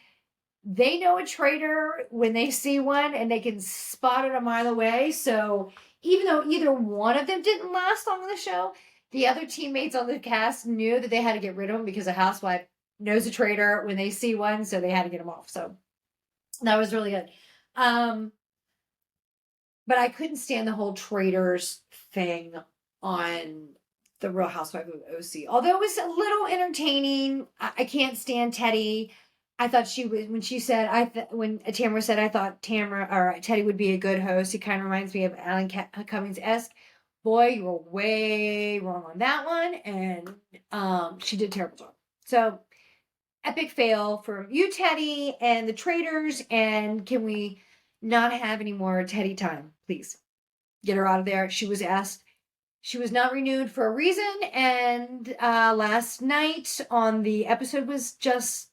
they know a traitor when they see one and they can spot it a mile away. So even though either one of them didn't last long on the show, the other teammates on the cast knew that they had to get rid of them because a housewife knows a traitor when they see one, so they had to get them off. So that was really good. But I couldn't stand the whole traitors thing on the Real Housewife of OC. Although it was a little entertaining, I can't stand Teddy. I thought she was when she said when Tamara said I thought Teddy would be a good host. He kind of reminds me of Alan Cummings-esque. Boy, you were way wrong on that one, and she did a terrible job. So epic fail for you, Teddy, and the traitors. And can we not have any more Teddy time, please. Get her out of there. She was asked, she was not renewed for a reason, and last night on the episode was just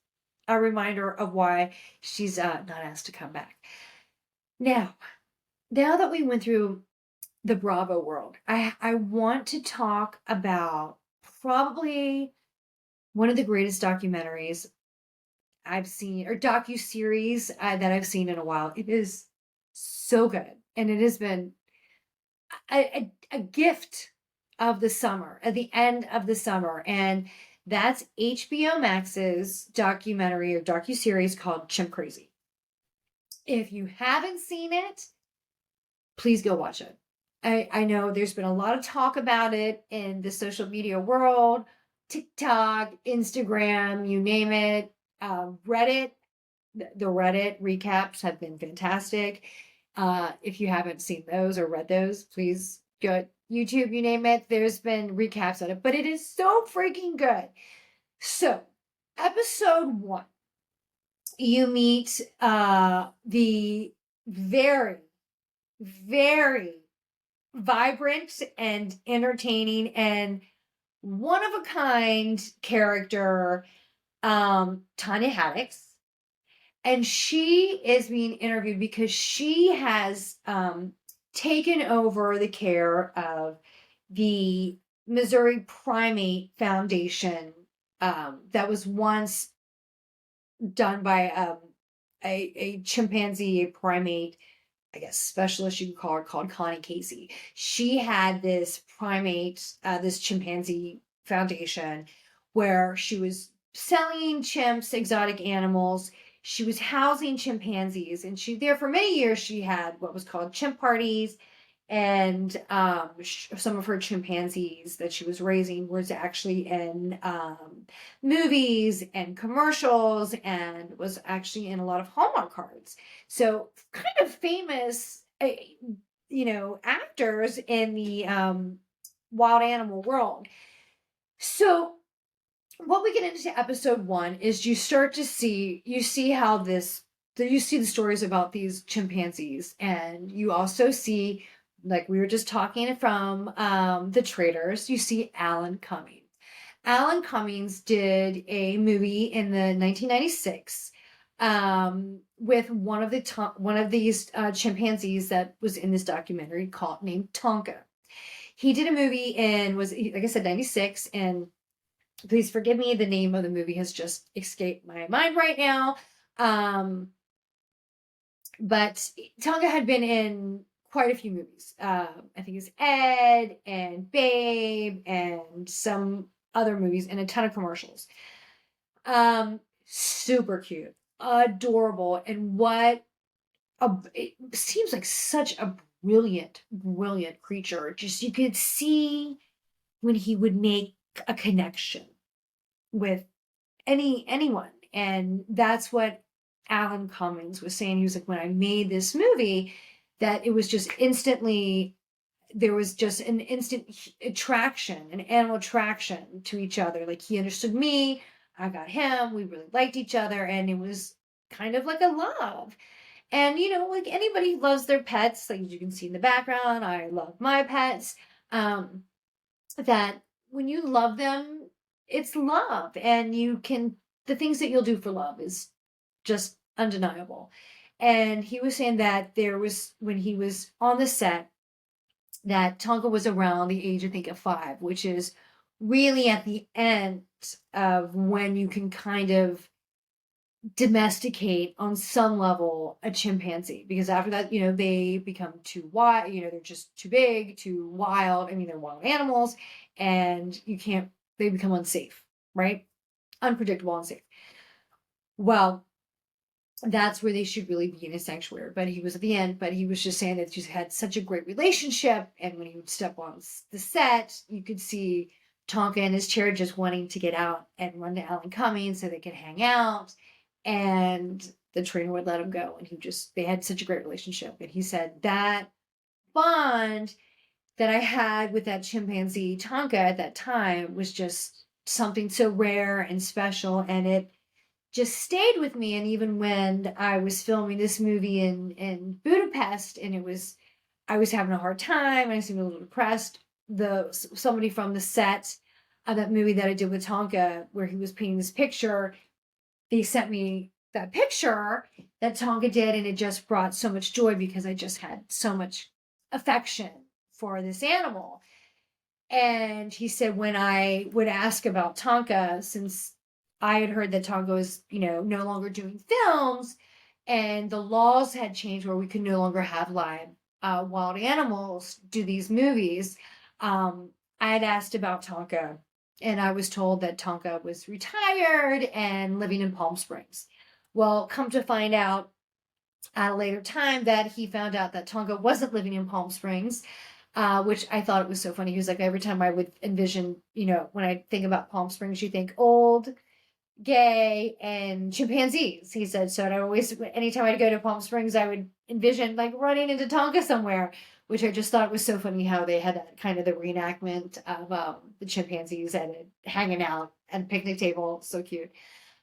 a reminder of why she's not asked to come back. Now, now that we went through the Bravo world, I want to talk about probably one of the greatest documentaries I've seen, or docu-series that I've seen in a while. It is so good, and it has been a gift of the summer, at the end of the summer, and that's HBO Max's documentary or docu-series called Chimp Crazy. If you haven't seen it, please go watch it. I know there's been a lot of talk about it in the social media world, TikTok, Instagram, you name it. Reddit, the Reddit recaps have been fantastic. If you haven't seen those or read those, please go YouTube, you name it. There's been recaps on it, but it is so freaking good. So, episode 1, you meet the very, very vibrant and entertaining and one of a kind character, Tanya Haddix. And she is being interviewed because she has taken over the care of the Missouri Primate Foundation that was once done by a chimpanzee, a primate, I guess, specialist you could call her, called Connie Casey. She had this primate, this chimpanzee foundation where she was selling chimps, exotic animals. She was housing chimpanzees, and she there for many years. She had what was called chimp parties, and some of her chimpanzees that she was raising was actually in movies and commercials, and was actually in a lot of Hallmark cards. So kind of famous, actors in the wild animal world. So what we get into episode 1 is you see how you see the stories about these chimpanzees, and you also see, like we were just talking from the traders, you see Alan Cummings. Alan Cummings did a movie in the 1996 with one of these chimpanzees that was in this documentary named Tonka. He did a movie in, like I said, 96, and please forgive me, the name of the movie has just escaped my mind right now. But Tonga had been in quite a few movies. I think it's Ed and Babe and some other movies and a ton of commercials. Super cute, adorable, and it seems like such a brilliant, brilliant creature. Just you could see when he would make a connection with anyone. And that's what Alan Cummings was saying. He was like, when I made this movie, that it was just instantly, there was just an instant attraction, an animal attraction to each other. Like he understood me, I got him, we really liked each other, and it was kind of like a love. And like anybody loves their pets, like you can see in the background, I love my pets. That when you love them, it's love, and the things that you'll do for love is just undeniable. And he was saying that when he was on the set, that Tonka was around the age, I think, of 5, which is really at the end of when you can kind of domesticate on some level a chimpanzee, because after that they become too wild, they're just too big, too wild. I mean, they're wild animals, and they become unsafe, right? Unpredictable, unsafe. Well, that's where they should really be in a sanctuary. But he was at the end, but he was just saying that just had such a great relationship, and when he would step on the set, you could see Tonka in his chair just wanting to get out and run to Alan Cummings so they could hang out, and the trainer would let him go, and they had such a great relationship. And he said that bond that I had with that chimpanzee Tonka at that time was just something so rare and special, and it just stayed with me. And even when I was filming this movie in Budapest, and I was having a hard time, and I seemed a little depressed. Somebody from the set of that movie that I did with Tonka, where he was painting this picture, they sent me that picture that Tonka did, and it just brought so much joy because I just had so much affection for this animal. And he said when I would ask about Tonka, since I had heard that Tonka was, no longer doing films, and the laws had changed where we could no longer have live wild animals do these movies. I had asked about Tonka, and I was told that Tonka was retired and living in Palm Springs. Well, come to find out at a later time that he found out that Tonka wasn't living in Palm Springs, which I thought it was so funny. He was like, every time I would envision, when I think about Palm Springs, you think old, gay, and chimpanzees. He said, so I always, anytime I'd go to Palm Springs, I would envision like running into Tonka somewhere, which I just thought was so funny how they had that kind of the reenactment of the chimpanzees and hanging out at a picnic table. So cute.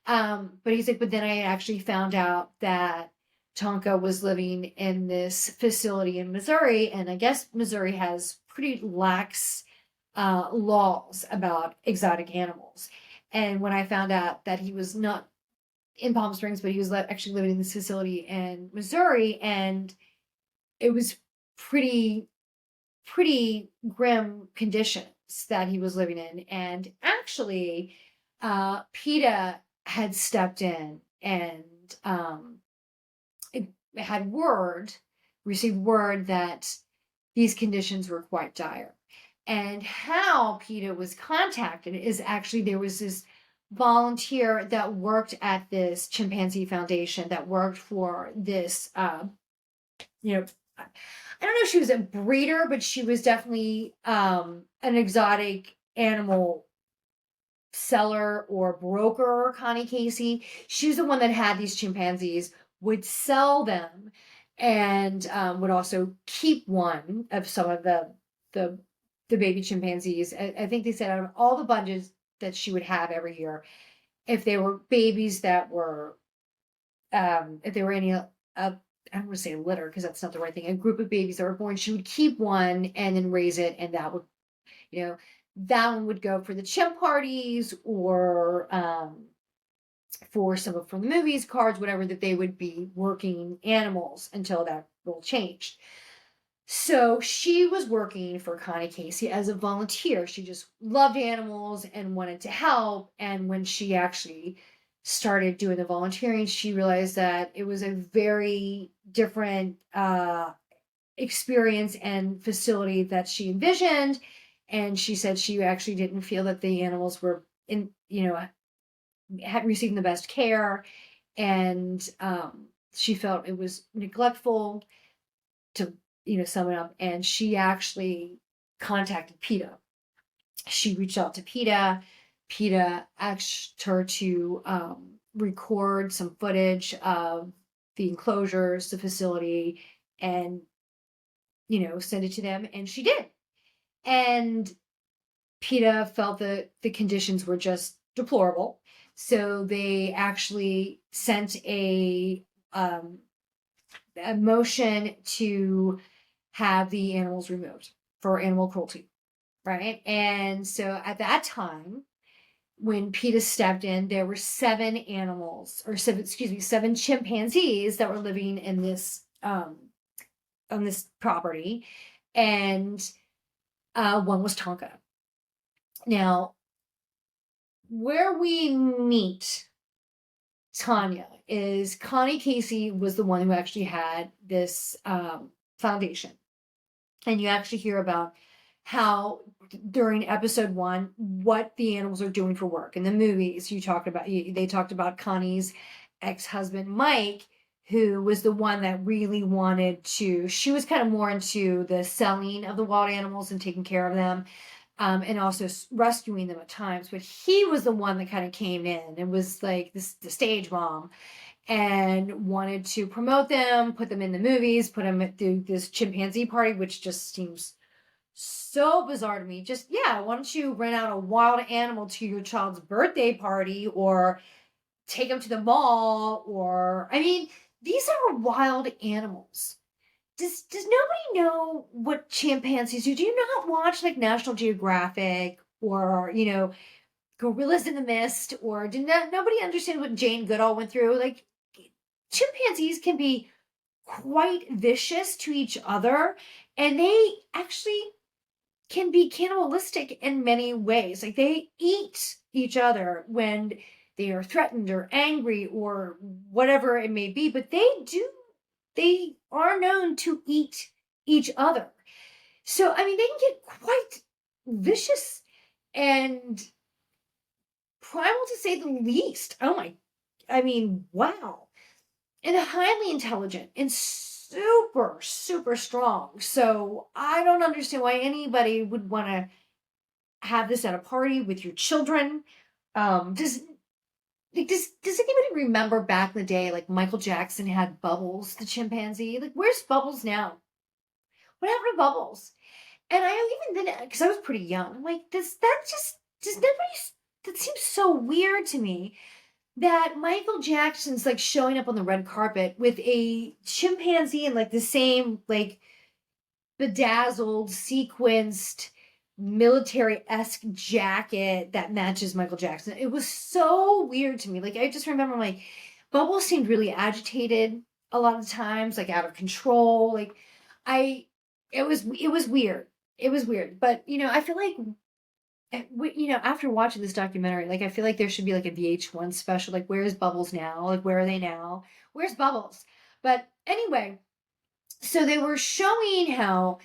But he's like, but then I actually found out that Tonka was living in this facility in Missouri, and I guess Missouri has pretty lax laws about exotic animals. And when I found out that he was not in Palm Springs, but he was actually living in this facility in Missouri, and it was pretty grim conditions that he was living in. And actually, PETA had stepped in and had received word that these conditions were quite dire. And how PETA was contacted is actually there was this volunteer that worked at this chimpanzee foundation that worked for this, I don't know if she was a breeder, but she was definitely an exotic animal seller or broker, Connie Casey. She's the one that had these chimpanzees, would sell them, and would also keep one of some of the baby chimpanzees. I think they said out of all the bunches that she would have every year, if they were babies that were, if they were any, I don't want to say a litter because that's not the right thing, a group of babies that were born, she would keep one and then raise it, and that would, that one would go for the chimp parties or for some from the movies, cards, whatever, that they would be working animals until that rule changed. So she was working for Connie Casey as a volunteer. She just loved animals and wanted to help. And when she actually started doing the volunteering, she realized that it was a very different experience and facility that she envisioned. And she said she actually didn't feel that the animals were had received the best care, and she felt it was neglectful, to sum it up. And she actually contacted PETA. She reached out to PETA. PETA asked her to record some footage of the enclosures, the facility, and send it to them, and she did. And PETA felt that the conditions were just deplorable. So they actually sent a motion to have the animals removed for animal cruelty, right? And so at that time, when PETA stepped in, there were seven chimpanzees that were living in this on this property, and one was Tonka. Now, where we meet Tanya is Connie Casey was the one who actually had this foundation. And you actually hear about how during episode 1, what the animals are doing for work. In the movies, they talked about Connie's ex-husband, Mike, who was the one that really she was kind of more into the selling of the wild animals and taking care of them. And also rescuing them at times, but he was the one that kind of came in and was like the stage mom, and wanted to promote them, put them in the movies, put them through this chimpanzee party, which just seems so bizarre to me. Why don't you rent out a wild animal to your child's birthday party or take them to the mall, or I mean, these are wild animals. Does nobody know what chimpanzees do? Do you not watch like National Geographic or Gorillas in the Mist, or did not, nobody understand what Jane Goodall went through? Like chimpanzees can be quite vicious to each other, and they actually can be cannibalistic in many ways. Like they eat each other when they are threatened or angry or whatever it may be, but they are known to eat each other. So, I mean, they can get quite vicious and primal to say the least. Oh my, I mean, wow. And highly intelligent and super, super strong. So I don't understand why anybody would want to have this at a party with your children. Does anybody remember back in the day, like Michael Jackson had Bubbles, the chimpanzee? Like, where's Bubbles now? What happened to Bubbles? And I even then, because I was pretty young, I'm like, does nobody, that seems so weird to me that Michael Jackson's like showing up on the red carpet with a chimpanzee in like the same, like, bedazzled, sequenced, military-esque jacket that matches Michael Jackson. It was so weird to me. Like, I just remember, like, Bubbles seemed really agitated a lot of times, like out of control. Like, I, it was weird. It was weird. But, I feel like, after watching this documentary, like, I feel like there should be like a VH1 special. Like, where is Bubbles now? Like, where are they now? Where's Bubbles? But anyway, so they were showing how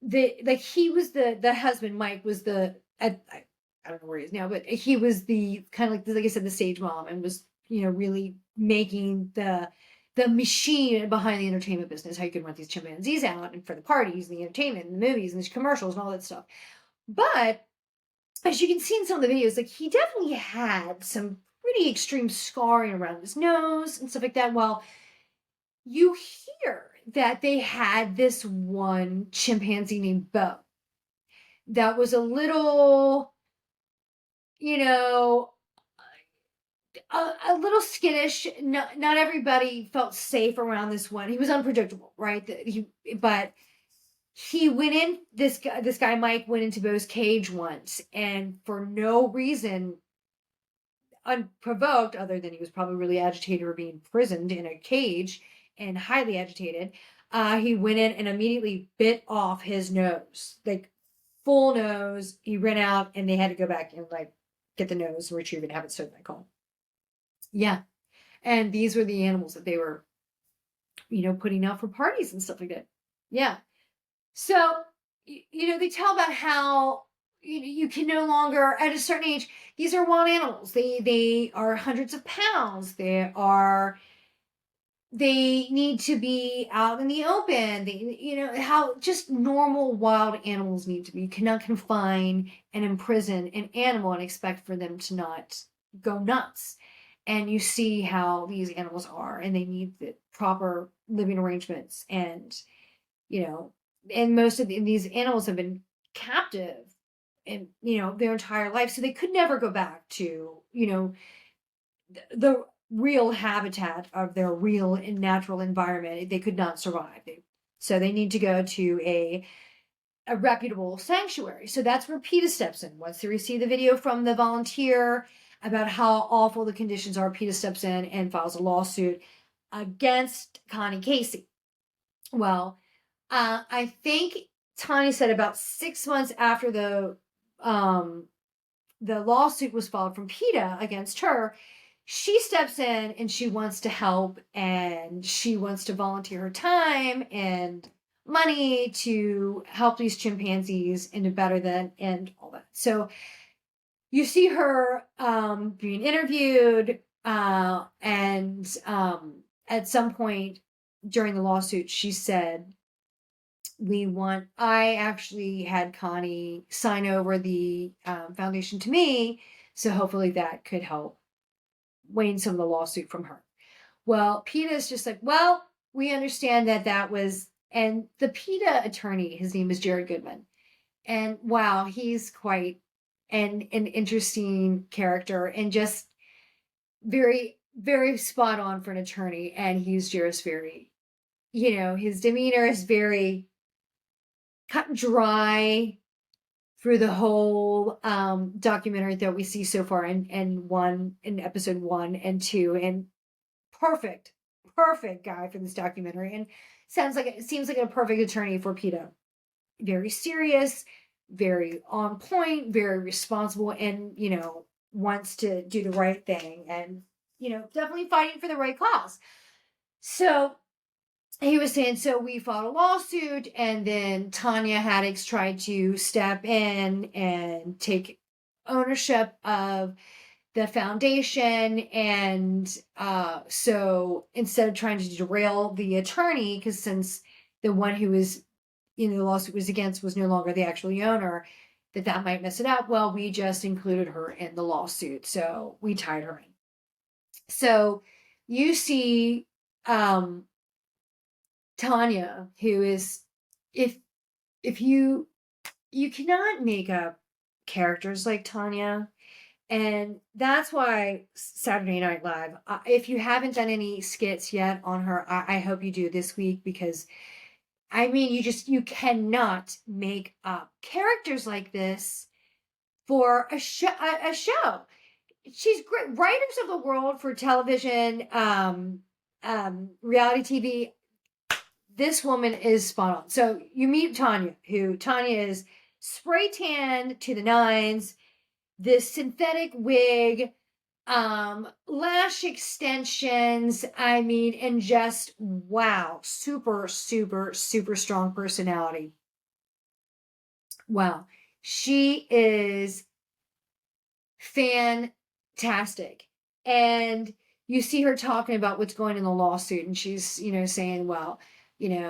he was the husband. Mike was I don't know where he is now, but he was the kind of like I said, the stage mom, and was really making the machine behind the entertainment business, how you could rent these chimpanzees out and for the parties and the entertainment and the movies and the commercials and all that stuff. But as you can see in some of the videos, like, he definitely had some pretty extreme scarring around his nose and stuff like that. Well, you hear that they had this one chimpanzee named Bo that was a little, you know, a little skittish. Not everybody felt safe around this one. He was unpredictable, right? But he went in. This guy Mike went into Bo's cage once, and for no reason, unprovoked, other than he was probably really agitated or being imprisoned in a cage and highly agitated, he went in and immediately bit off his nose, like full nose. He ran out, and they had to go back and like get the nose and retrieve it and have it sewed back on. Yeah. And these were the animals that they were, putting out for parties and stuff like that. Yeah. So, they tell about how you can no longer, at a certain age, these are wild animals. They are hundreds of pounds. They need to be out in the open. How just normal wild animals need to be. You cannot confine and imprison an animal and expect for them to not go nuts. And you see how these animals are, and they need the proper living arrangements. And, and most of these animals have been captive in, their entire life. So they could never go back to, the real habitat of their real and natural environment. They could not survive. So they need to go to a reputable sanctuary. So that's where PETA steps in. Once they receive the video from the volunteer about how awful the conditions are, PETA steps in and files a lawsuit against Connie Casey. Well, I think Tani said about 6 months after the lawsuit was filed from PETA against her, she steps in and she wants to help, and she wants to volunteer her time and money to help these chimpanzees and do better than, and all that. So you see her being interviewed, and at some point during the lawsuit, she said, I actually had Connie sign over the foundation to me, so hopefully that could help wane some of the lawsuit from her. Well, PETA is just like, well, we understand that was, and the PETA attorney, his name is Jared Goodman. And wow, he's quite an interesting character, and just very, very spot on for an attorney. And he's just very, his demeanor is very cut and dry through the whole documentary that we see so far in episode 1 and 2. And perfect, perfect guy for this documentary. And seems like a perfect attorney for PETA. Very serious, very on point, very responsible, and wants to do the right thing, and definitely fighting for the right cause. So he was saying, so we filed a lawsuit, and then Tanya Haddix tried to step in and take ownership of the foundation. And so instead of trying to derail the attorney, because since the one who was the lawsuit was against was no longer the actual owner, that might mess it up. Well, we just included her in the lawsuit, so we tied her in. So you see Tanya, who is, if you cannot make up characters like Tanya. And that's why Saturday Night Live, if you haven't done any skits yet on her, I hope you do this week, because I mean, you cannot make up characters like this for a show. She's great. Writers of the world for television, reality TV. This woman is spot on. So you meet Tanya, Tanya is spray tanned to the nines, this synthetic wig, lash extensions, I mean, and just wow, super, super, super strong personality. Wow. She is fantastic. And you see her talking about what's going in the lawsuit, and she's, saying, well,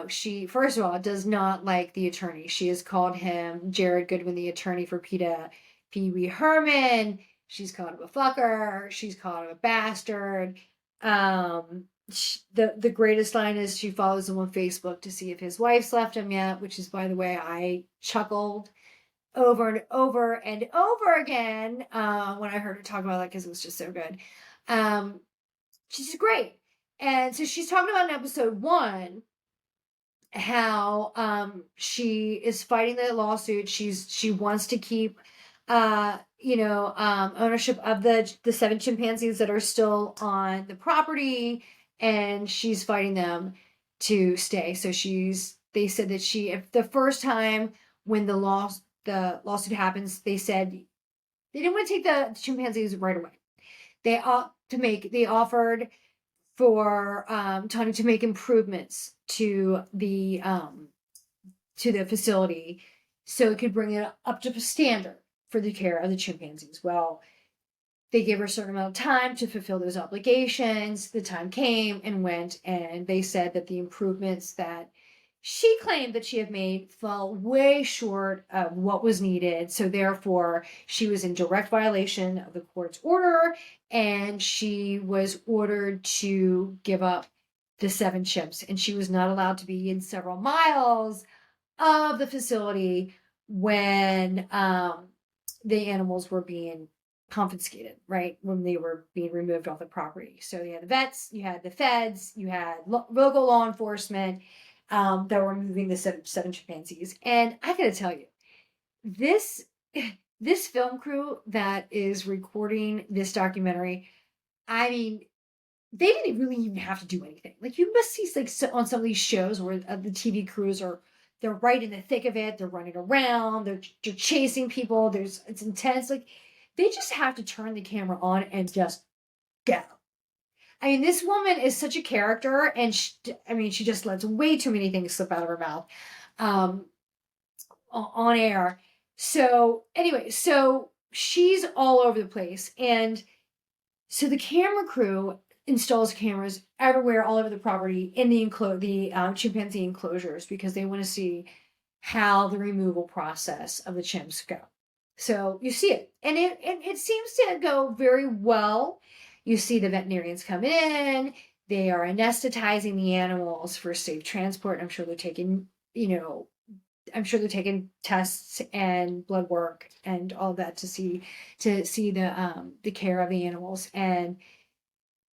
she, first of all, does not like the attorney. She has called him, Jared Goodwin, the attorney for PETA, Pee Wee Herman. She's called him a fucker. She's called him a bastard. The greatest line is she follows him on Facebook to see if his wife's left him yet, which is, by the way, I chuckled over and over and over again when I heard her talk about that, because it was just so good. She's great. And so she's talking about in episode 1 how she is fighting the lawsuit. She wants to keep ownership of the 7 chimpanzees that are still on the property, and she's fighting them to stay. So they said that if the first time when the lawsuit happens, they said they didn't want to take the chimpanzees right away. They offered for Tony to make improvements to the facility so it could bring it up to standard for the care of the chimpanzees. Well, they gave her a certain amount of time to fulfill those obligations. The time came and went, and they said that the improvements that she claimed that she had made fell way short of what was needed. So therefore, she was in direct violation of the court's order, and she was ordered to give up the 7 chimps, and she was not allowed to be in several miles of the facility when the animals were being confiscated, right? When they were being removed off the property. So you had the vets, you had the feds, you had local law enforcement that were moving the 7 chimpanzees. And I gotta tell you, this film crew that is recording this documentary, I mean, they didn't really even have to do anything. Like, you must see, like, on some of these shows where the TV crews they're right in the thick of it. They're running around. They're chasing people. It's intense. Like, they just have to turn the camera on and just go. I mean, this woman is such a character, and she just lets way too many things slip out of her mouth on air. So anyway, so she's all over the place, and so the camera crew installs cameras everywhere, all over the property, in the chimpanzee enclosures, because they want to see how the removal process of the chimps go. So you see it, and it seems to go very well. You see the veterinarians coming in. They are anesthetizing the animals for safe transport. I'm sure they're taking, tests and blood work and all that to see the care of the animals. And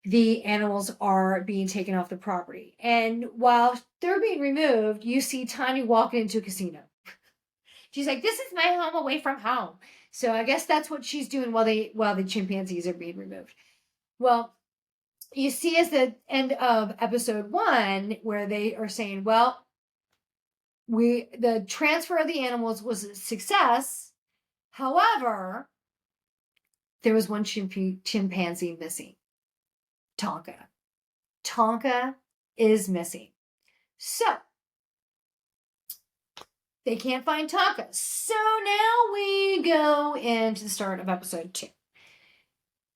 the animals are being taken off the property. And while they're being removed, you see Tiny walking into a casino. She's like, "This is my home away from home." So I guess that's what she's doing while the chimpanzees are being removed. Well, you see as the end of episode 1 where they are saying, well, the transfer of the animals was a success. However, there was one chimpanzee missing. Tonka. Tonka is missing. So they can't find Tonka. So now we go into the start of episode 2.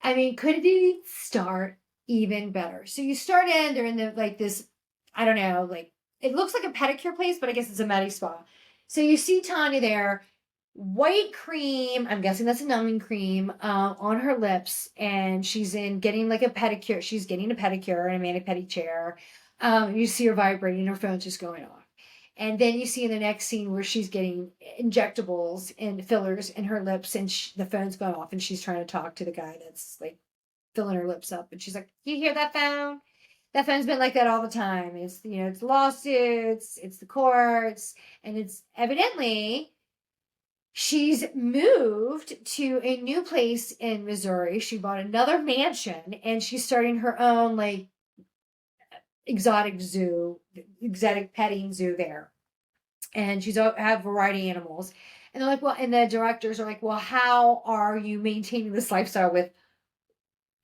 I mean, could it start even better? So you start in, they're in the like this, I don't know, like it looks like a pedicure place, but I guess it's a med spa. So you see Tanya there, white cream, I'm guessing that's a numbing cream, on her lips, and she's in getting like a pedicure. She's getting a pedicure in a mani-pedi chair. You see her vibrating, her phone's just going off. And then you see in the next scene where she's getting injectables and fillers in her lips, and the phone's going off, and she's trying to talk to the guy that's like filling her lips up, and she's like, "You hear that phone? That phone's been like that all the time. It's it's lawsuits, it's the courts, and it's evidently." She's moved to a new place in Missouri. She bought another mansion, and she's starting her own like exotic petting zoo there. And she's have variety animals. And they're like, well, and the directors are like, well, how are you maintaining this lifestyle with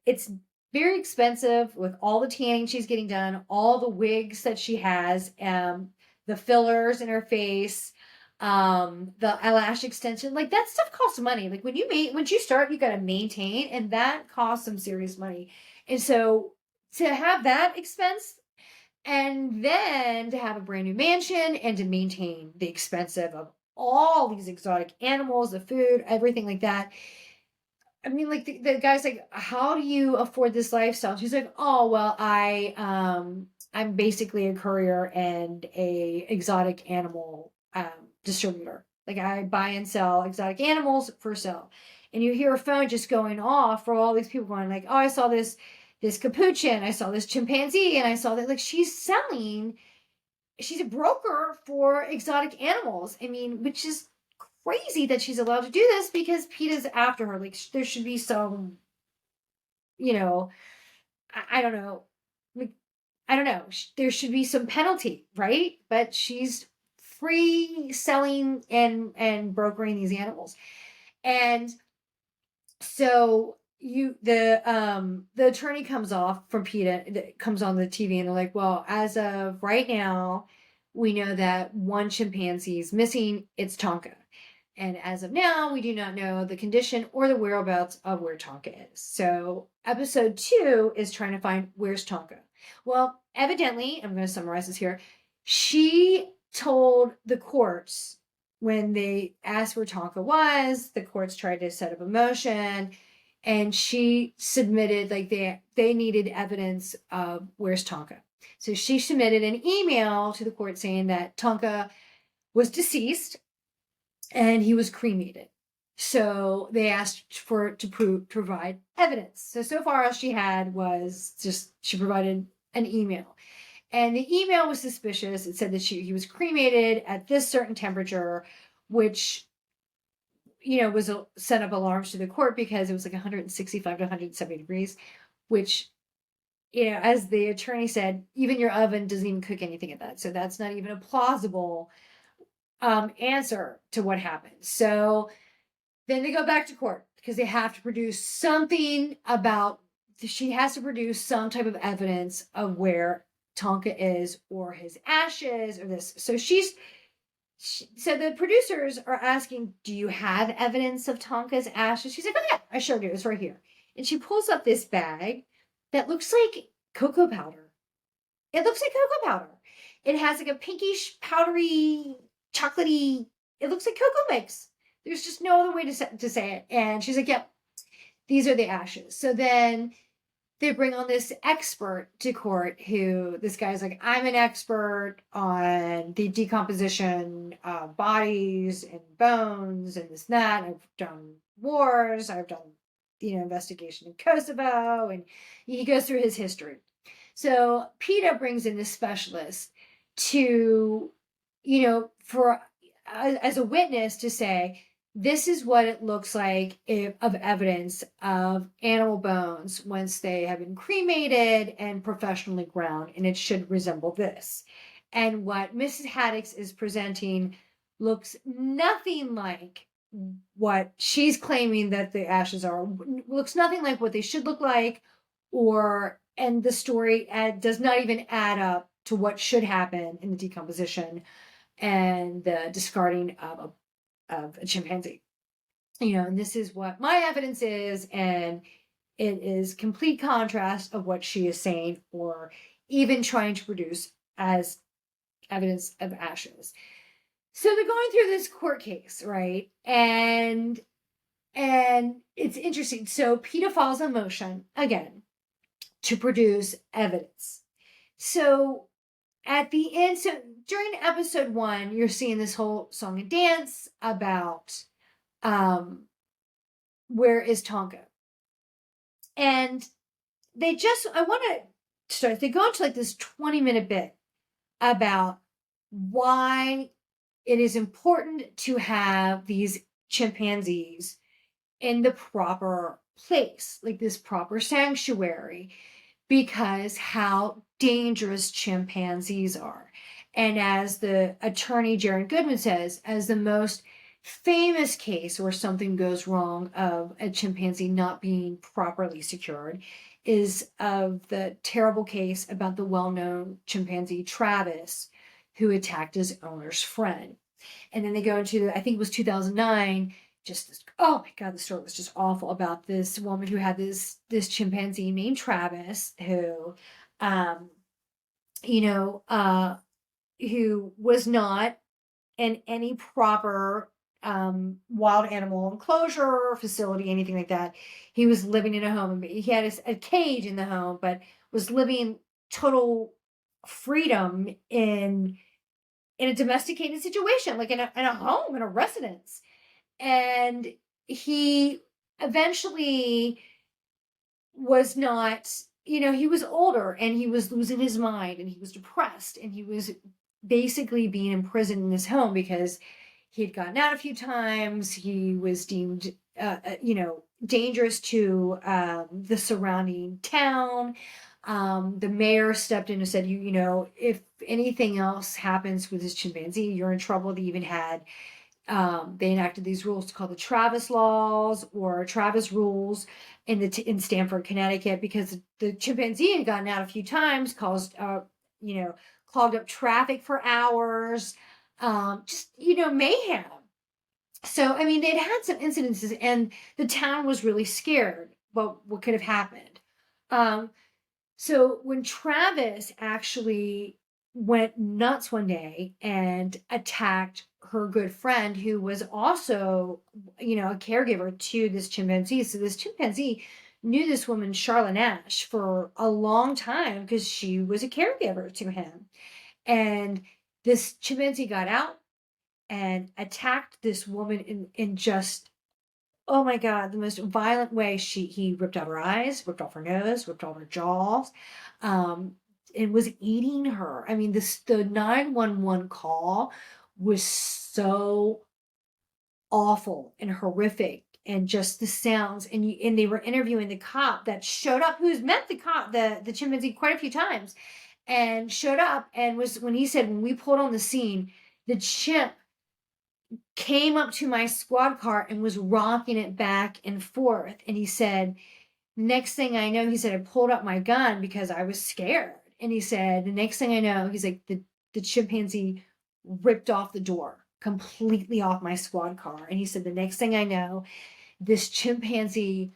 it's very expensive with all the tanning she's getting done, all the wigs that she has, the fillers in her face, the eyelash extension, like that stuff costs money. Like when you start, you got to maintain, and that costs some serious money. And so to have that expense and then to have a brand new mansion and to maintain the expensive of all these exotic animals, the food, everything like that. I mean, like the guy's like, "How do you afford this lifestyle?" She's like, "Oh, well, I'm basically a courier and a exotic animal distributor. Like I buy and sell exotic animals for sale." And you hear a phone just going off for all these people going like, "Oh, I saw this capuchin, I saw this chimpanzee, and I saw that." Like she's a broker for exotic animals. I mean, which is crazy that she's allowed to do this because PETA's after her. Like there should be some, you know, I don't know. Like, I don't know. There should be some penalty, right? But she's free selling and brokering these animals. And so the attorney comes off from PETA, comes on the TV, and they're like, well, as of right now, we know that one chimpanzee is missing. It's Tonka. And as of now, we do not know the condition or the whereabouts of where Tonka is. So episode 2 is trying to find where's Tonka. Well, evidently, I'm going to summarize this here. She told the courts when they asked where Tonka was, the courts tried to set up a motion, and she submitted like they needed evidence of where's Tonka. So she submitted an email to the court saying that Tonka was deceased and he was cremated. So they asked for to provide evidence. So far all she had was just she provided an email. And the email was suspicious. It said that he was cremated at this certain temperature, which was set up alarms to the court because it was like 165 to 170 degrees, which as the attorney said, even your oven doesn't even cook anything at that. So that's not even a plausible answer to what happened. So then they go back to court because they have to produce something she has to produce some type of evidence of where Tonka is or his ashes or this. So so the producers are asking, do you have evidence of Tonka's ashes? She's like, oh yeah, I sure do. It's right here. And she pulls up this bag that looks like cocoa powder. It looks like cocoa powder. It has like a pinkish, powdery, chocolatey, it looks like cocoa mix. There's just no other way to say it. And she's like, yep, these are the ashes. So then they bring on this expert to court who this guy's like, I'm an expert on the decomposition of bodies and bones and this and that. I've done wars. I've done investigation in Kosovo, and he goes through his history. So PETA brings in this specialist to, for as a witness to say, this is what it looks like of evidence of animal bones once they have been cremated and professionally ground, and it should resemble this. And what Mrs. Haddix is presenting looks nothing like what she's claiming that the ashes are, looks nothing like what they should look like, and the story does not even add up to what should happen in the decomposition and the discarding of a chimpanzee. And this is what my evidence is, and it is complete contrast of what she is saying, or even trying to produce as evidence of ashes. So they're going through this court case, right? And it's interesting. So PETA files a motion again to produce evidence. So at the end, so during episode 1, you're seeing this whole song and dance about where is Tonka? And I want to start, they go into like this 20-minute bit about why it is important to have these chimpanzees in the proper place, like this proper sanctuary, because how dangerous chimpanzees are. And as the attorney Jared Goodman says, as the most famous case where something goes wrong of a chimpanzee not being properly secured is of the terrible case about the well-known chimpanzee Travis, who attacked his owner's friend. And then they go into, I think it was 2009, just this, oh my God, the story was just awful about this woman who had this chimpanzee named Travis, who, who was not in any proper wild animal enclosure or facility, anything like that. He was living in a home. He had a cage in the home, but was living total freedom in a domesticated situation, like in a home, in a residence. And he eventually was not, he was older and he was losing his mind and he was depressed and he was basically being imprisoned in his home because he had gotten out a few times. He was deemed, dangerous to the surrounding town. The mayor stepped in and said, if anything else happens with this chimpanzee, you're in trouble. They even had, they enacted these rules called the Travis laws or Travis rules in Stamford, Connecticut, because the chimpanzee had gotten out a few times, caused, clogged up traffic for hours, mayhem. So, I mean, they'd had some incidences and the town was really scared about what could have happened. So when Travis actually went nuts one day and attacked her good friend, who was also, a caregiver to this chimpanzee. So this chimpanzee knew this woman, Charlotte Nash, for a long time because she was a caregiver to him. And this chimpanzee got out and attacked this woman in just, oh my God, the most violent way. He ripped out her eyes, ripped off her nose, ripped off her jaws, and was eating her. I mean, the 911 call was so awful and horrific, and just the sounds. And they were interviewing the cop that showed up, who's met the cop, the chimpanzee, quite a few times, and showed up and when he said, when we pulled on the scene, the chimp came up to my squad car and was rocking it back and forth. And he said, next thing I know, he said, I pulled up my gun because I was scared. And he said, the next thing I know, he's like, the chimpanzee ripped off the door completely off my squad car. And he said, the next thing I know, this chimpanzee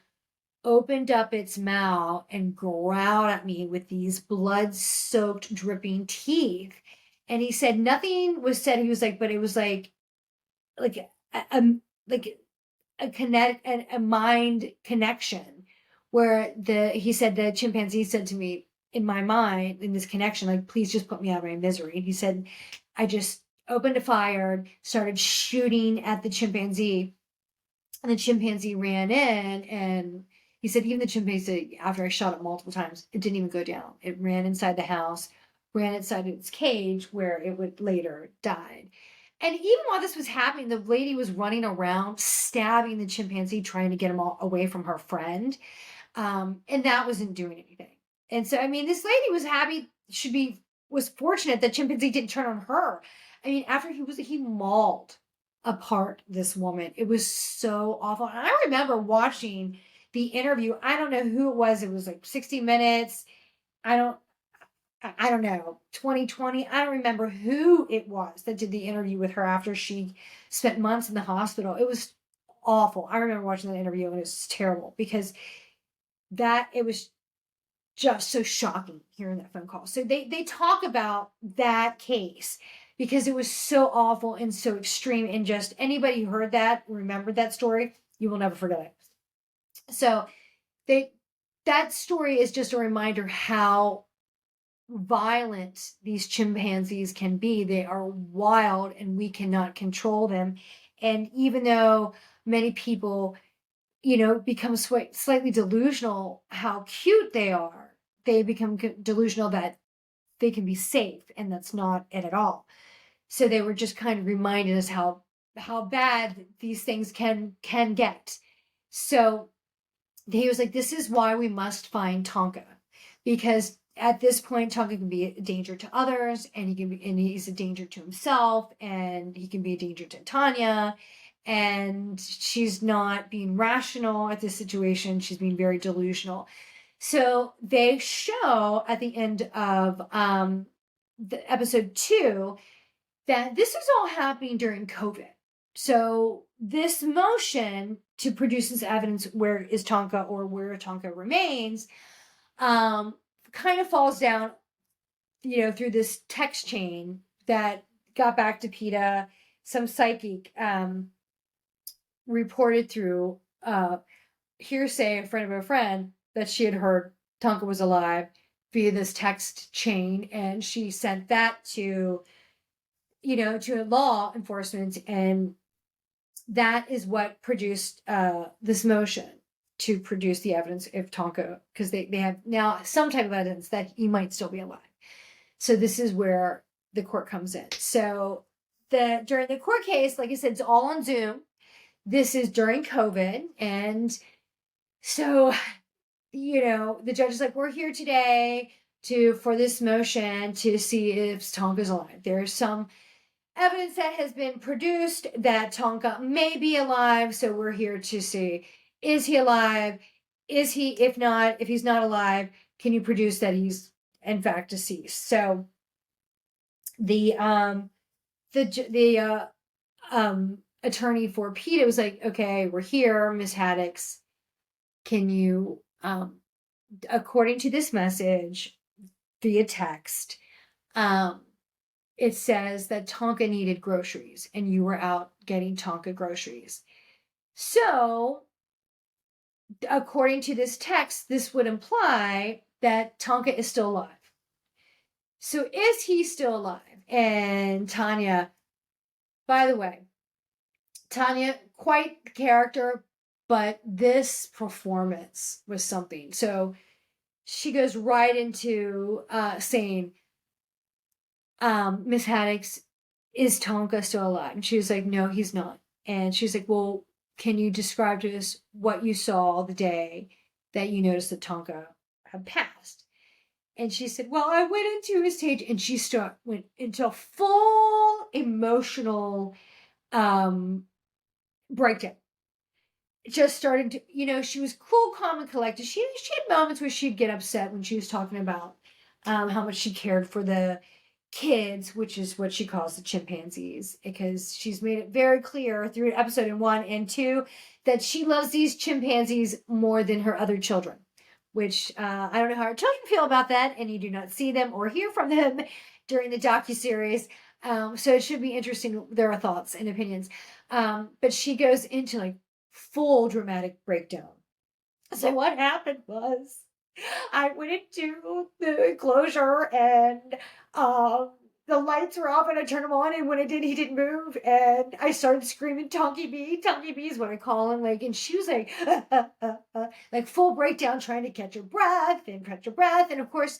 opened up its mouth and growled at me with these blood-soaked, dripping teeth. And he said, nothing was said. He was like, but it was like a mind connection, where he said, the chimpanzee said to me, in my mind, in this connection, like, please just put me out of my misery. And he said, I just opened a fire, started shooting at the chimpanzee, and the chimpanzee ran in and He said even the chimpanzee, after I shot it multiple times, it didn't even go down. It ran inside the house, ran inside its cage where it would later died. And even while this was happening, the lady was running around stabbing the chimpanzee, trying to get him all away from her friend. And that wasn't doing anything. And so, I mean, this lady was happy, was fortunate that chimpanzee didn't turn on her. I mean, after he mauled apart this woman. It was so awful. And I remember watching the interview. I don't know who it was. It was like 60 Minutes. I don't, I don't know, 2020. I don't remember who it was that did the interview with her after she spent months in the hospital. It was awful. I remember watching that interview and it was terrible because it was just so shocking hearing that phone call. So they talk about that case because it was so awful and so extreme, and just anybody who heard that, remembered that story, you will never forget it. So that story is just a reminder how violent these chimpanzees can be. They are wild and we cannot control them. And even though many people, become slightly delusional how cute they are, they become delusional that they can be safe, and that's not it at all. So they were just kind of reminding us how bad these things can get. So he was like, this is why we must find Tonka, because at this point Tonka can be a danger to others, and he's a danger to himself, and he can be a danger to Tanya, and she's not being rational at this situation. She's being very delusional. So they show at the end of the episode 2 that this was all happening during COVID. So this motion to produce this evidence, where is Tonka or where Tonka remains, kind of falls down, through this text chain that got back to PETA. Some psychic reported through hearsay, a friend of a friend, that she had heard Tonka was alive via this text chain, and she sent that to law enforcement, and that is what produced this motion to produce the evidence of Tonka, because they have now some type of evidence that he might still be alive. So this is where the court comes in. So during the court case, like I said, it's all on Zoom. This is during COVID, and so the judge is like, we're here today for this motion to see if Tonka's alive. There's some evidence that has been produced that Tonka may be alive, so we're here to see, is he alive? If he's not alive, can you produce that he's in fact deceased? So the attorney for PETA was like, okay, we're here, Miss Haddix, can you, according to this message via text, it says that Tonka needed groceries and you were out getting Tonka groceries. So, according to this text, this would imply that Tonka is still alive. So, is he still alive? And Tanya, by the way, Tanya, quite the character, but this performance was something. So, she goes right into saying, Miss Haddix, is Tonka still alive? And she was like, no, he's not. And she's like, well, can you describe to us what you saw the day that you noticed that Tonka had passed? And she said, well, I went into his cage, and she went into a full emotional breakdown. Just started to, she was cool, calm, and collected. She had moments where she'd get upset when she was talking about how much she cared for the kids, which is what she calls the chimpanzees, because she's made it very clear through episode 1 and 2 that she loves these chimpanzees more than her other children, which I don't know how her children feel about that, and you do not see them or hear from them during the docuseries. So it should be interesting, their thoughts and opinions. But she goes into like full dramatic breakdown. So what happened was, I went into the enclosure, and the lights were off and I turned them on, and when I did, he didn't move, and I started screaming, Tonky B is what I call him, like, and she was like, like full breakdown, trying to catch her breath, and of course,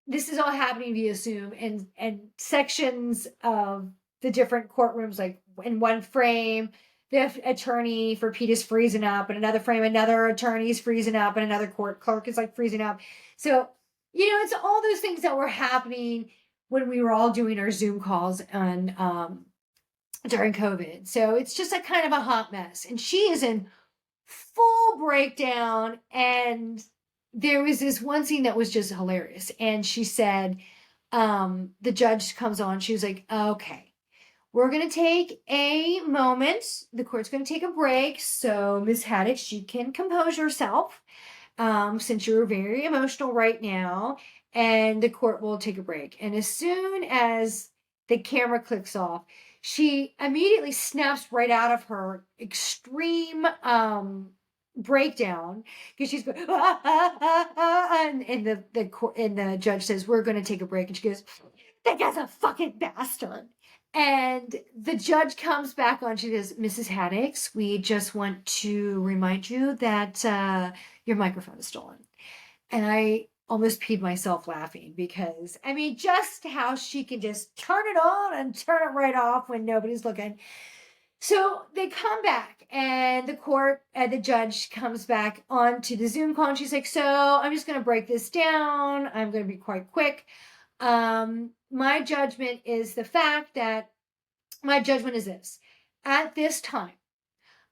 this is all happening via Zoom, and sections of the different courtrooms, like in one frame, the attorney for Pete is freezing up, and another frame, another attorney's freezing up, and another court clerk is like freezing up. So, it's all those things that were happening when we were all doing our Zoom calls on during COVID. So it's just a kind of a hot mess. And she is in full breakdown. And there was this one scene that was just hilarious. And she said, the judge comes on. She was like, okay, we're going to take a moment. The court's going to take a break. So Ms. Haddock, you can compose yourself, since you're very emotional right now. And the court will take a break. And as soon as the camera clicks off, she immediately snaps right out of her extreme breakdown, because she's going, and the judge says, we're going to take a break, and she goes, that guy's a fucking bastard. And the judge comes back on. She goes, Mrs. Haddix, we just want to remind you that your microphone is stolen. And I almost peed myself laughing, because, I mean, just how she can just turn it on and turn it right off when nobody's looking. So they come back, and the judge comes back onto the Zoom call, and she's like, so I'm just going to break this down. I'm going to be quite quick. My judgment is this. At this time,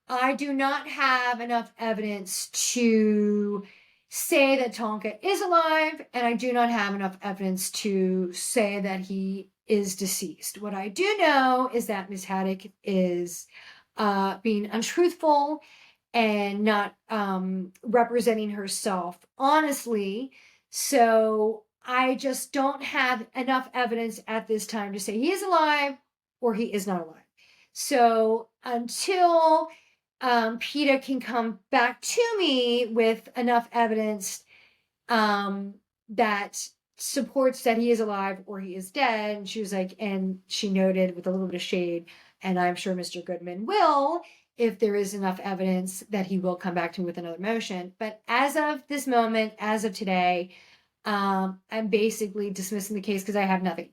I do not have enough evidence to say that Tonka is alive, and I do not have enough evidence to say that he is deceased. What I do know is that Ms. Haddock is being untruthful and not representing herself honestly. So I just don't have enough evidence at this time to say he is alive or he is not alive. So until PETA can come back to me with enough evidence that supports that he is alive or he is dead, and she was like, and she noted with a little bit of shade, and I'm sure Mr. Goodman will, if there is enough evidence, that he will come back to me with another motion. But as of this moment, as of today, I'm basically dismissing the case because I have nothing.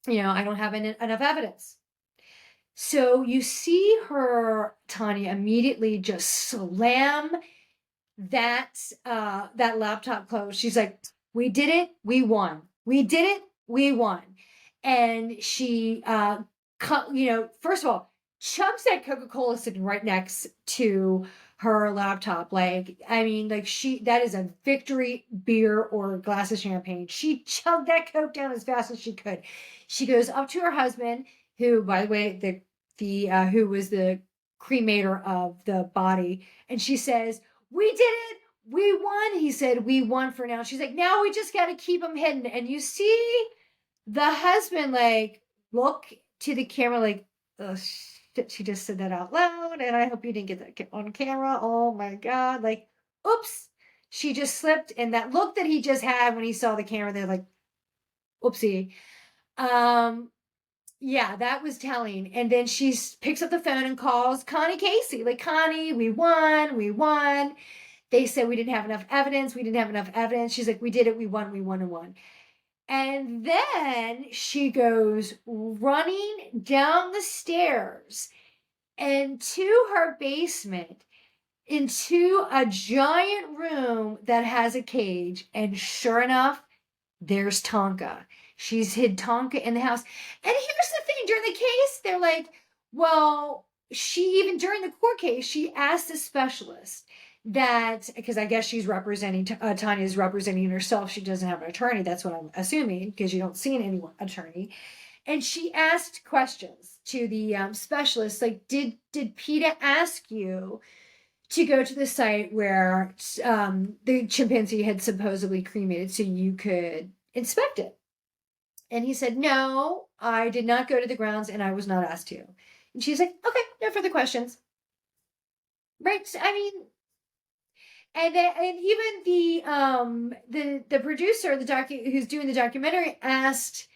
I don't have enough evidence. So you see her, Tanya, immediately just slam that laptop closed. She's like, we did it, we won. We did it, we won. And she, first of all, chunks that Coca-Cola sitting right next to her laptop. Like, I mean, like that is a victory beer or a glass of champagne. She chugged that Coke down as fast as she could. She goes up to her husband, who, by the way, who was the cremator of the body, and she says, we did it, we won. He said, we won for now. She's like, now we just got to keep them hidden. And you see the husband like look to the camera like, oh shit, she just said that out loud, and I hope you didn't get that on camera. Oh my God, like, oops, she just slipped. And that look that he just had when he saw the camera, they're like, oopsie. Yeah, that was telling. And then she picks up the phone and calls Connie Casey. Like, Connie, we won. They said we didn't have enough evidence. She's like, we did it, we won. And then she goes running down the stairs into her basement, into a giant room that has a cage. And sure enough, there's Tonka. She's hid Tonka in the house. And here's the thing, during the case, they're like, well, during the court case, she asked the specialist that, because I guess she's representing, Tanya's representing herself. She doesn't have an attorney. That's what I'm assuming, because you don't see an attorney. And she asked questions to the specialist, like, did PETA ask you to go to the site where the chimpanzee had supposedly cremated so you could inspect it? And he said, no, I did not go to the grounds, and I was not asked to. And she's like, okay, no further questions. Right? I mean, and even the producer, who's doing the documentary, asked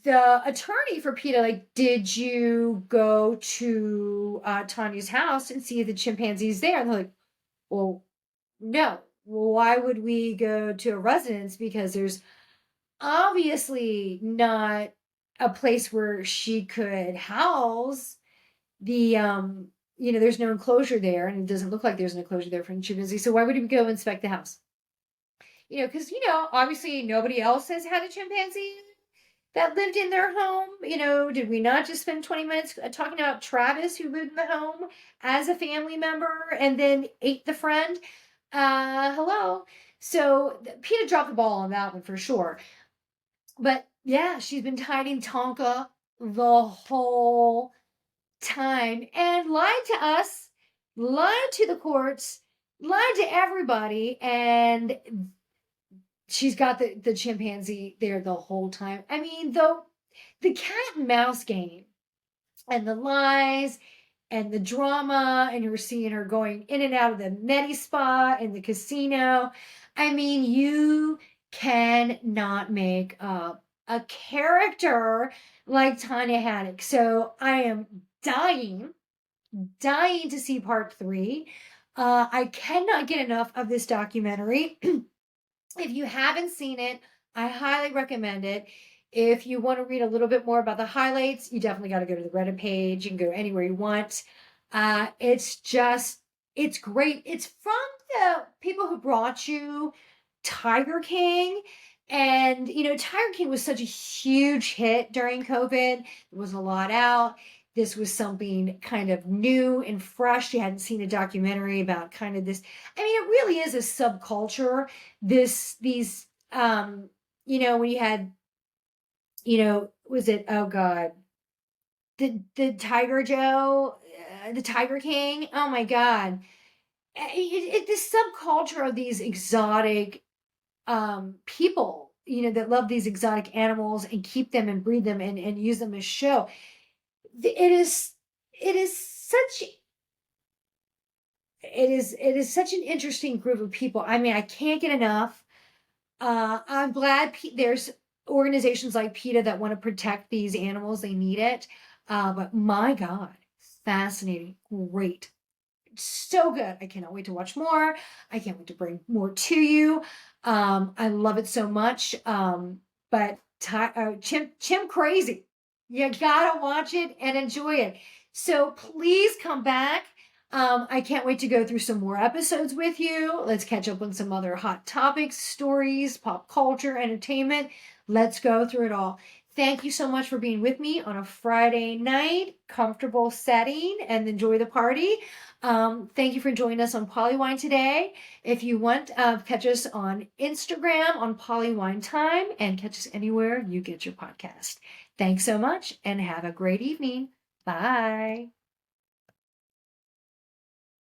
the attorney for PETA, like, did you go to Tanya's house and see the chimpanzees there? And they're like, well, no. Well, why would we go to a residence? Because there's obviously not a place where she could house the there's no enclosure there, and it doesn't look like there's an enclosure there for the chimpanzee. So why would we go inspect the house? Because obviously nobody else has had a chimpanzee that lived in their home. Did we not just spend 20 minutes talking about Travis, who lived in the home as a family member and then ate the friend? Hello. So PETA dropped the ball on that one for sure. But yeah, she's been hiding Tonka the whole time and lied to us, lied to the courts, lied to everybody, and she's got the chimpanzee there the whole time. I mean, though, the cat and mouse game and the lies and the drama, and you're seeing her going in and out of the Medi Spa and the casino. I mean, you cannot make up a character like Tanya Haddock. So I am dying, dying to see part 3. I cannot get enough of this documentary. If you haven't seen it, I highly recommend it. If you want to read a little bit more about the highlights, you definitely got to go to the Reddit page. You can go anywhere you want. It's great. It's from the people who brought you Tiger King. And, Tiger King was such a huge hit during COVID. There was a lot out. This was something kind of new and fresh. You hadn't seen a documentary about kind of this. I mean, it really is a subculture. When you had, was it, oh God, the Tiger Joe, the Tiger King. Oh my God. This subculture of these exotic people, that love these exotic animals and keep them and breed them and use them as show. It is such an interesting group of people. I mean, I can't get enough. I'm glad there's organizations like PETA that want to protect these animals. They need it. But my God, fascinating, great, so good. I cannot wait to watch more. I can't wait to bring more to you. I love it so much. But Chimp Crazy, you gotta watch it and enjoy it. So please come back. I can't wait to go through some more episodes with you. Let's catch up on some other hot topics, stories, pop culture, entertainment. Let's go through it all. Thank you so much for being with me on a Friday night, comfortable setting, and enjoy the party. Thank you for joining us on Polywine today. If you want, catch us on Instagram on Polywine Time, and catch us anywhere you get your podcast. Thanks so much and have a great evening. Bye.